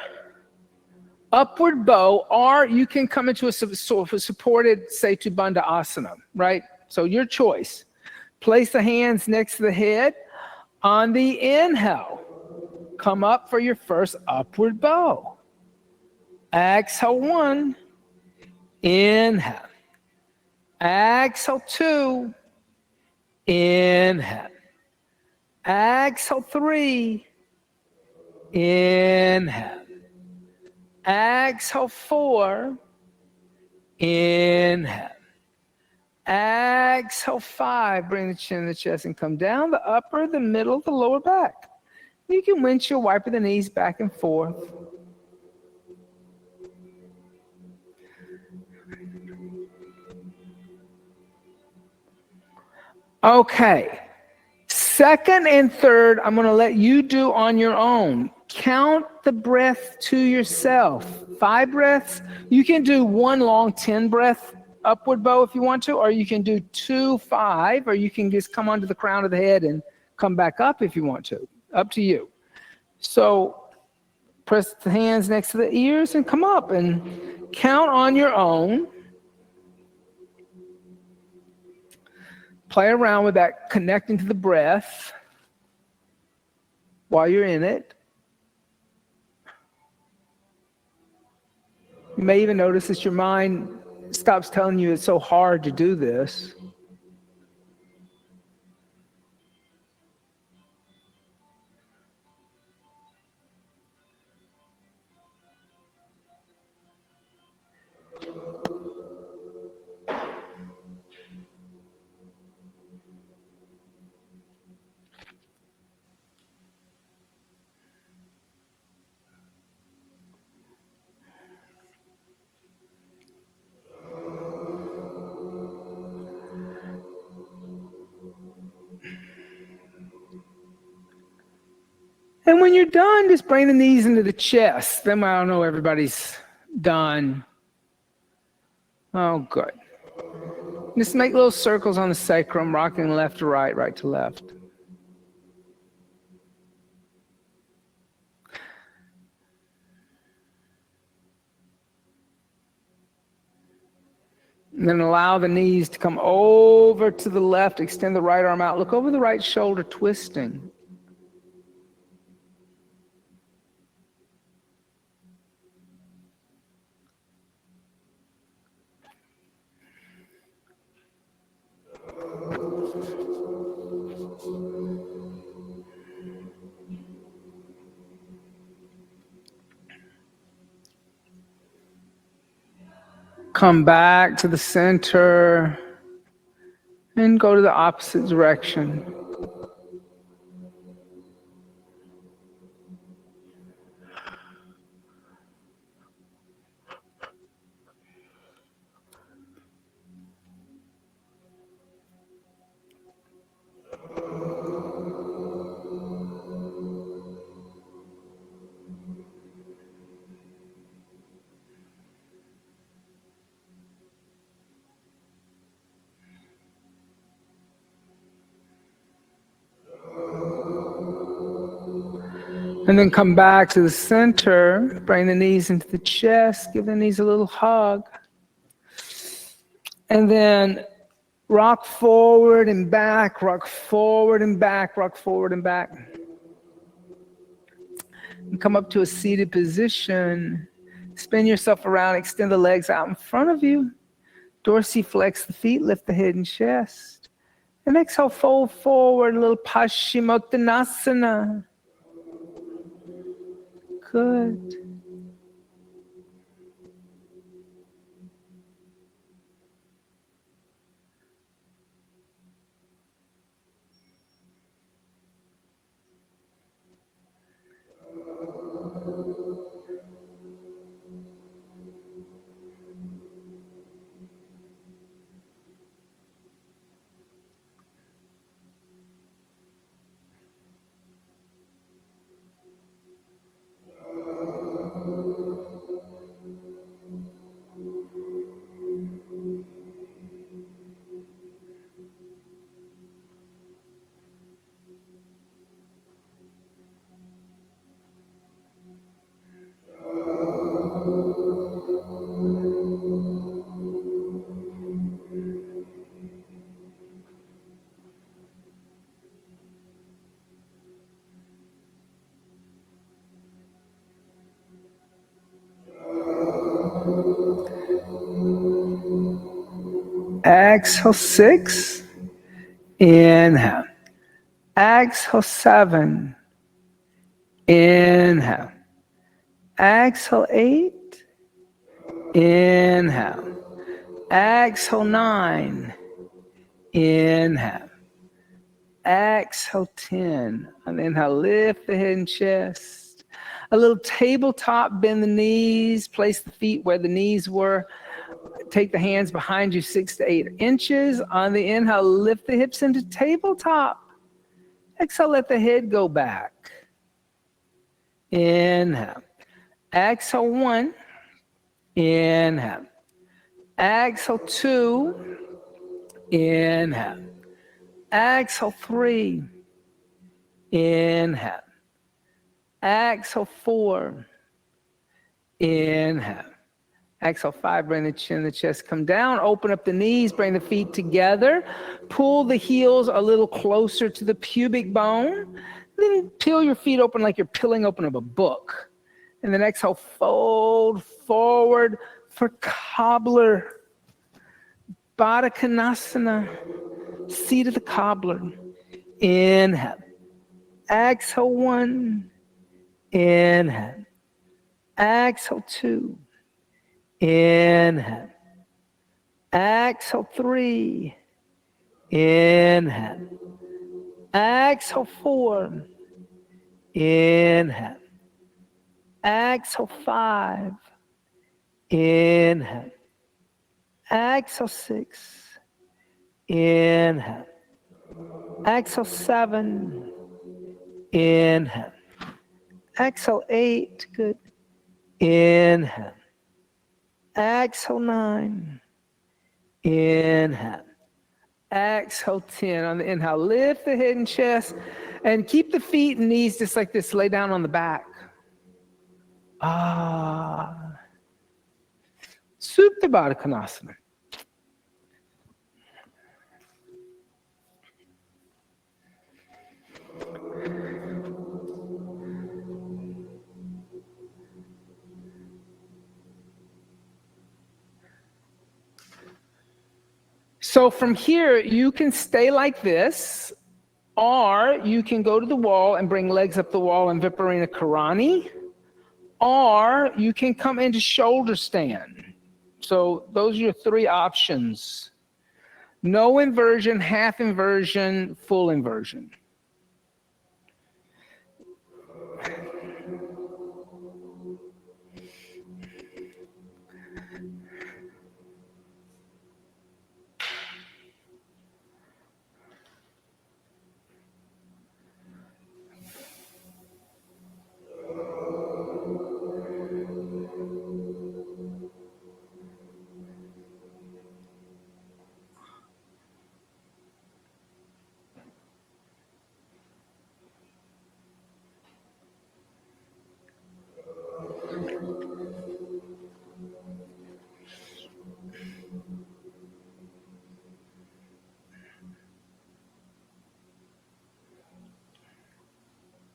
upward bow, or you can come into a sort of supported Setu Bandha Asana, right? So your choice. Place the hands next to the head. On the inhale, come up for your first upward bow. Exhale 1. Inhale. Exhale 2. Inhale. Exhale 3. Inhale. Exhale 4. Inhale. Exhale 5. Bring the chin to the chest and come down the upper, the middle, the lower back. You can windshield wiper the knees back and forth. Okay. Second and third, I'm going to let you do on your own. count the breath to yourself. 5 breaths. You can do one long 10 breath upward bow if you want to, or you can do 2, 5, or you can just come onto the crown of the head and come back up if you want to. Up to you. So press the hands next to the ears and come up and count on your own. Play around with that, connecting to the breath while you're in it. You may even notice that your mind stops telling you it's so hard to do this. And when you're done, just bring the knees into the chest. Then I don't know, everybody's done. Oh, good. Just make little circles on the sacrum, rocking left to right, right to left. And then allow the knees to come over to the left, extend the right arm out, look over the right shoulder, twisting. Come back to the center and go to the opposite direction. And then come back to the center, bring the knees into the chest, give the knees a little hug. And then rock forward and back, rock forward and back, rock forward and back. And come up to a seated position. Spin yourself around, extend the legs out in front of you. Dorsiflex the feet, lift the head and chest. And exhale, fold forward, a little Paschimottanasana. Good. Exhale 6, inhale. Exhale 7, inhale. Exhale 8, inhale. Exhale 9, inhale. Exhale 10, and inhale, lift the head and chest. A little tabletop, bend the knees, place the feet where the knees were. Take the hands behind you 6 to 8 inches. On the inhale, lift the hips into tabletop. Exhale, let the head go back. Inhale. Exhale 1. Inhale. Exhale 2. Inhale. Exhale 3. Inhale. Exhale 4. Inhale. Exhale 5. Bring the chin, the chest come down. Open up the knees. Bring the feet together. Pull the heels a little closer to the pubic bone. Then peel your feet open like you're peeling open a book. And then exhale, fold forward for cobbler. Baddha Konasana. Seat of the cobbler. Inhale. Exhale 1. Inhale. Exhale 2. Inhale. Exhale 3. Inhale. Exhale 4. Inhale. Exhale 5. Inhale. Exhale 6. Inhale. Exhale 7. Inhale. Exhale 8. Good. Inhale. Exhale 9. Inhale. Exhale 10. On the inhale, lift the head and chest and keep the feet and knees just like this. Lay down on the back. Supta Baddha Konasana. So from here, you can stay like this, or you can go to the wall and bring legs up the wall in Viparina Karani, or you can come into shoulder stand. So those are your 3 options. No inversion, half inversion, full inversion.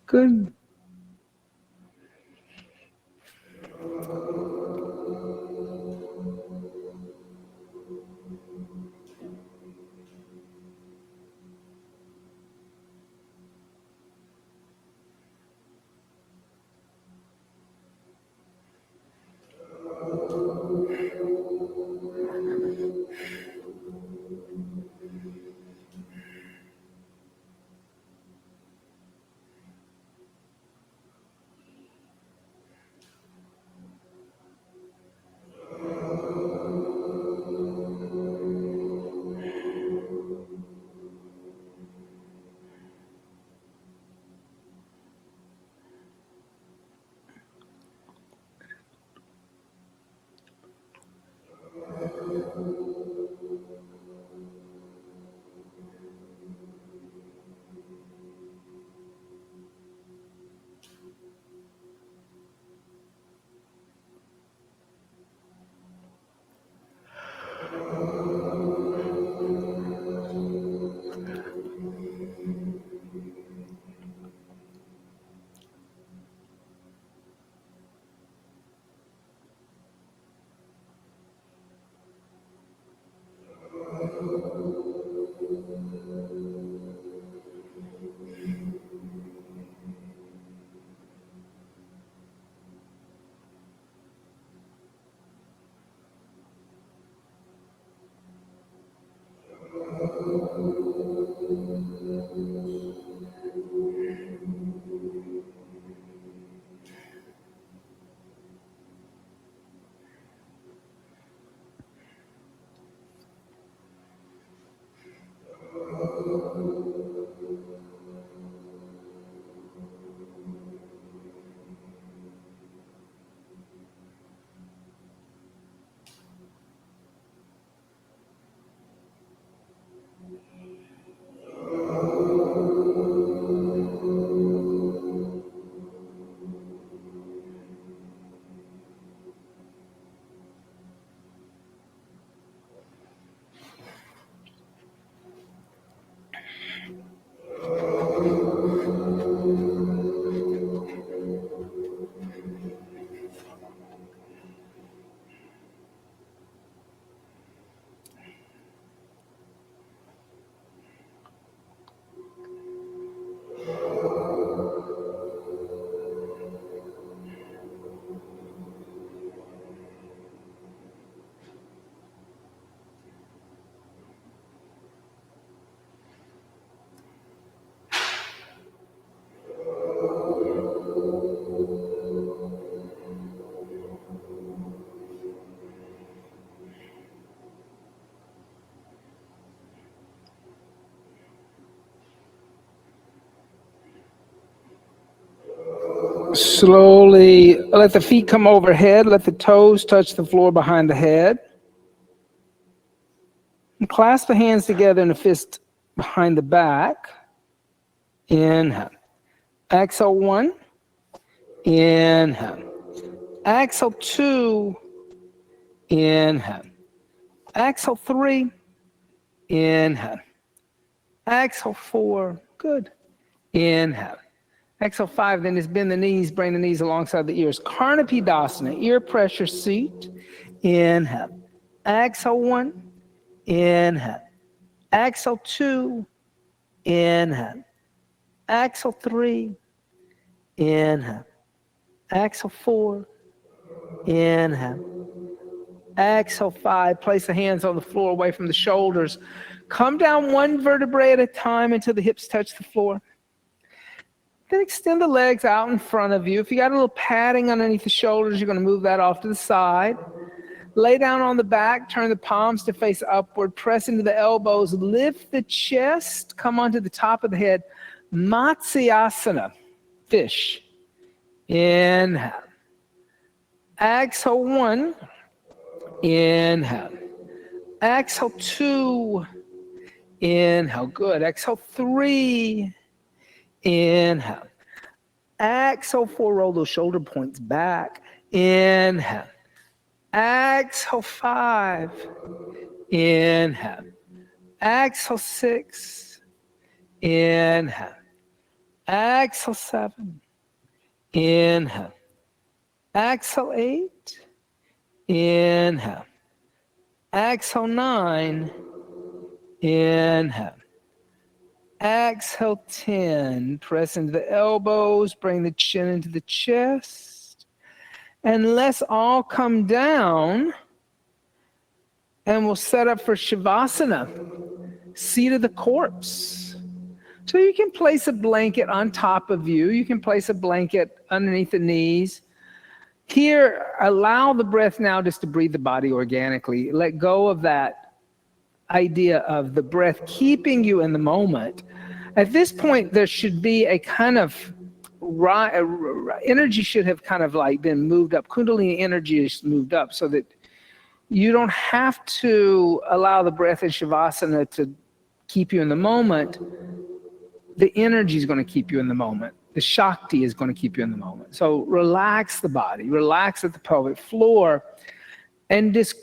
Good. Slowly let the feet come overhead. Let the toes touch the floor behind the head. And clasp the hands together in a fist behind the back. Inhale. Exhale 1. Inhale. Exhale 2. Inhale. Exhale 3. Inhale. Exhale 4. Good. Inhale. Exhale 5. Then just bend the knees, bring the knees alongside the ears. Karnapidasana, ear pressure seat. Inhale. Exhale 1. Inhale. Exhale 2. Inhale. Exhale 3. Inhale. Exhale 4. Inhale. Exhale 5. Place the hands on the floor away from the shoulders. Come down one vertebrae at a time until the hips touch the floor. Then extend the legs out in front of you. If you got a little padding underneath the shoulders, you're going to move that off to the side. Lay down on the back, turn the palms to face upward, press into the elbows, lift the chest, come onto the top of the head. Matsyasana, fish. Inhale. Exhale 1. Inhale. Exhale 2. Inhale. Good. Exhale 3. Inhale. Exhale 4. Roll those shoulder points back. Inhale. Exhale 5. Inhale. Exhale 6. Inhale. Exhale 7. Inhale. Exhale 8. Inhale. Exhale 9. Inhale. Exhale 10. Press into the elbows. Bring the chin into the chest. And let's all come down. And we'll set up for Shavasana, seat of the corpse. So you can place a blanket on top of you. You can place a blanket underneath the knees. Here, allow the breath now just to breathe the body organically. Let go of that idea of the breath keeping you in the moment. At this point, there should be a kind of energy should have kind of like been moved up. Kundalini energy is moved up so that you don't have to allow the breath in Shavasana to keep you in the moment. The energy is going to keep you in the moment. The Shakti is going to keep you in the moment. So relax the body, relax at the pelvic floor, and just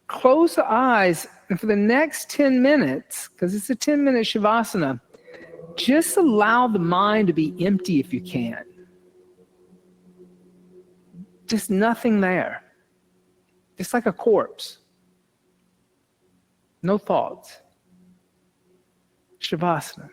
close the eyes. And for the next 10 minutes, because it's a 10-minute Shavasana, just allow the mind to be empty if you can. Just nothing there. Just like a corpse. No thoughts. Shavasana.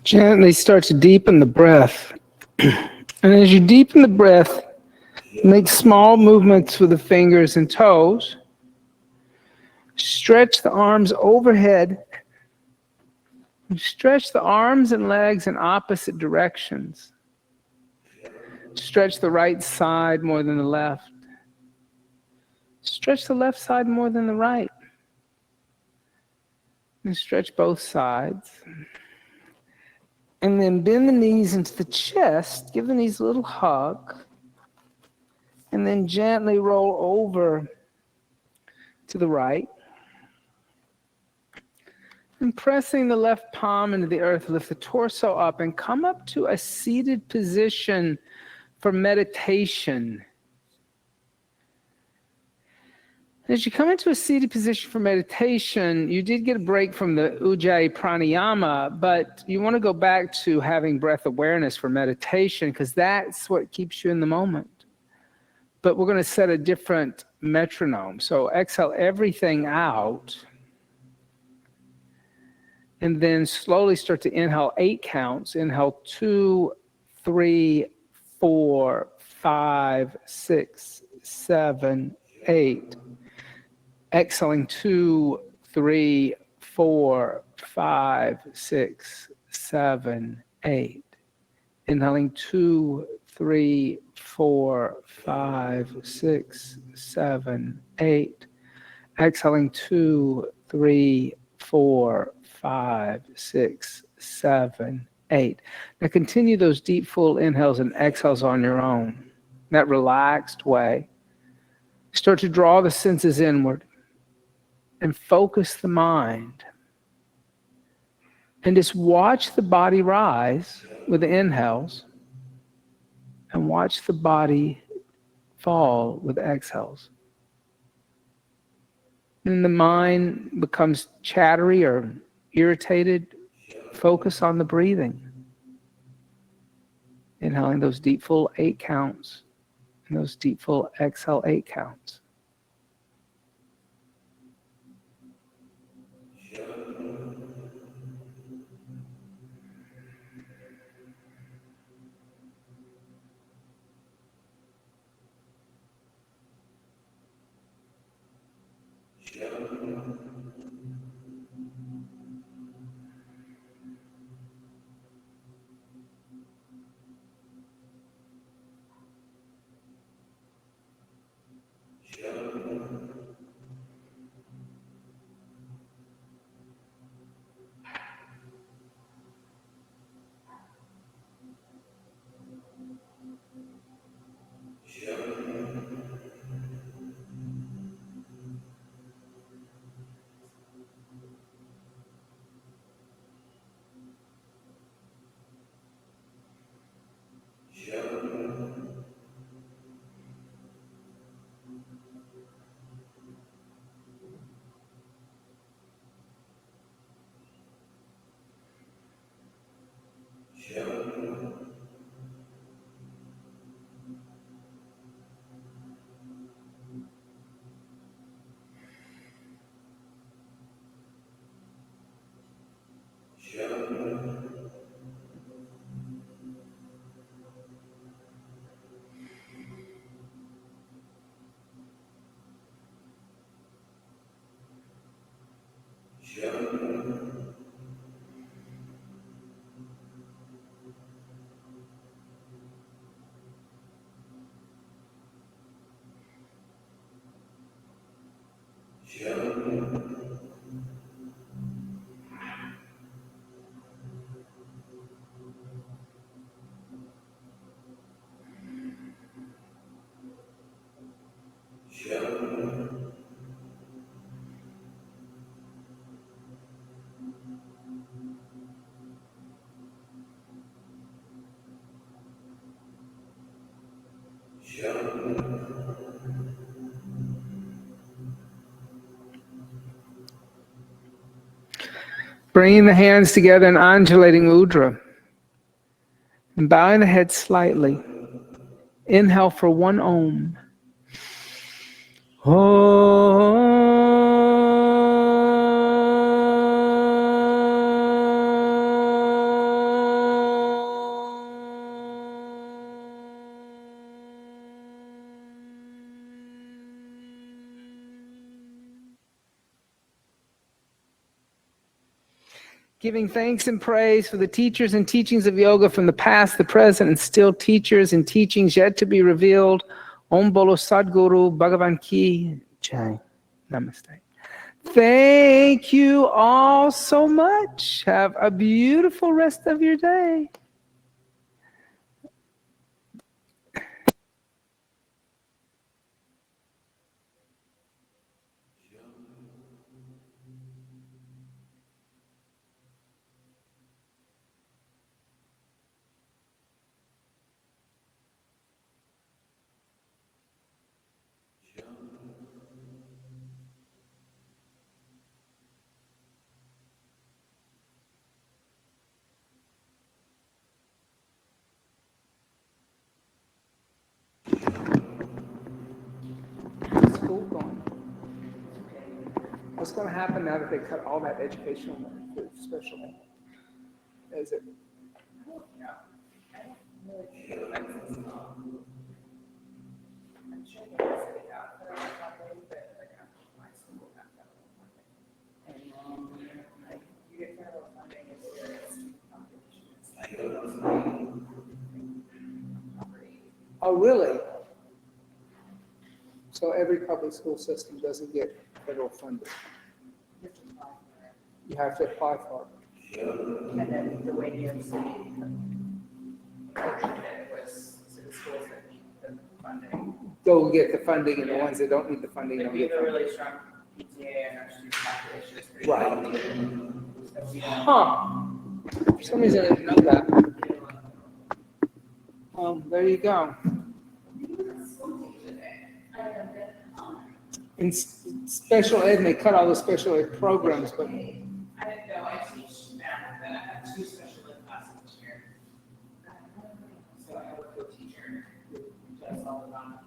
Gently start to deepen the breath. And as you deepen the breath, make small movements with the fingers and toes. Stretch the arms overhead. Stretch the arms and legs in opposite directions. Stretch the right side more than the left. Stretch the left side more than the right. And stretch both sides. And then bend the knees into the chest. Give the knees a little hug. And then gently roll over to the right. And pressing the left palm into the earth, lift the torso up and come up to a seated position for meditation. As you come into a seated position for meditation, you did get a break from the Ujjayi pranayama, but you want to go back to having breath awareness for meditation because that's what keeps you in the moment. But we're going to set a different metronome. So exhale everything out. And then slowly start to inhale 8 counts. Inhale 2, 3, 4, 5, 6, 7, 8. Exhaling 2, 3, 4, 5, 6, 7, 8. Inhaling 2, 3, 4, 5, 6, 7, 8. Exhaling 2, 3, 4, 5, 6, 7, 8. Now continue those deep, full inhales and exhales on your own, that relaxed way. Start to draw the senses inward and focus the mind. And just watch the body rise with the inhales and watch the body fall with the exhales. And the mind becomes chattery or irritated, focus on the breathing. Inhaling those deep, full 8 counts and those deep, full exhale 8 counts. Bringing the hands together in undulating mudra. And bowing the head slightly. Inhale for one Om. Giving thanks and praise for the teachers and teachings of yoga from the past, the present, and still teachers and teachings yet to be revealed. Om Bolo Sadguru Bhagavan Ki Jai. Namaste. Thank you all so much. Have a beautiful rest of your day. School going. What's going to happen now that they cut all that educational money, special money? Is it? Oh, really? So every public school system doesn't get federal funding. You have to apply for it. And then the way New York City approached it was to the schools that need the funding. Go get the funding, and the ones that don't need the funding If don't we get have a funding. really strong PTA and our student population is pretty Right. healthy, so we don't. Huh. For some reason I didn't know that. Well, there you go. In special ed, they cut all the special ed programs, but I didn't know, I teach math, and I have 2 special ed classes this year. So I work with a teacher who does all the non.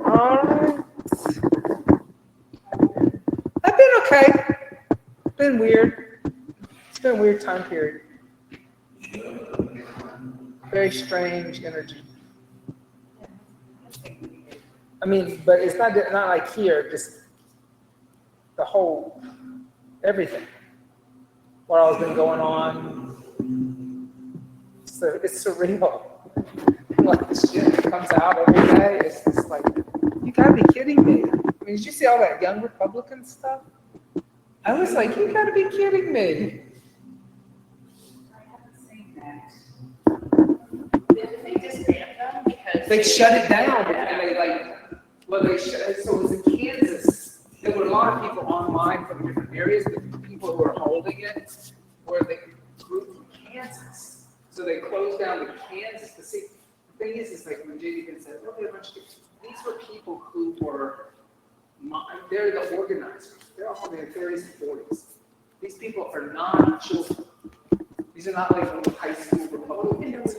all right. I've been okay. Been weird. It's been a weird time period. Very strange energy. I mean, but it's not like here, just the whole, everything. What all's been going on. So it's surreal. Like the shit that comes out every day, it's just like, you gotta be kidding me. I mean, did you see all that young Republican stuff? I was like, you gotta be kidding me. I haven't seen that. Did they disband them because? They shut it down, and they so it was in Kansas. There were a lot of people online from different areas, but the people who were holding it were the group from Kansas. So they closed down the Kansas. The thing is like when JD said, okay, a bunch of people, these were people who were, they're the organizers. They're all in their 30s and 40s. These people are not children. These are not like little high school Republicans.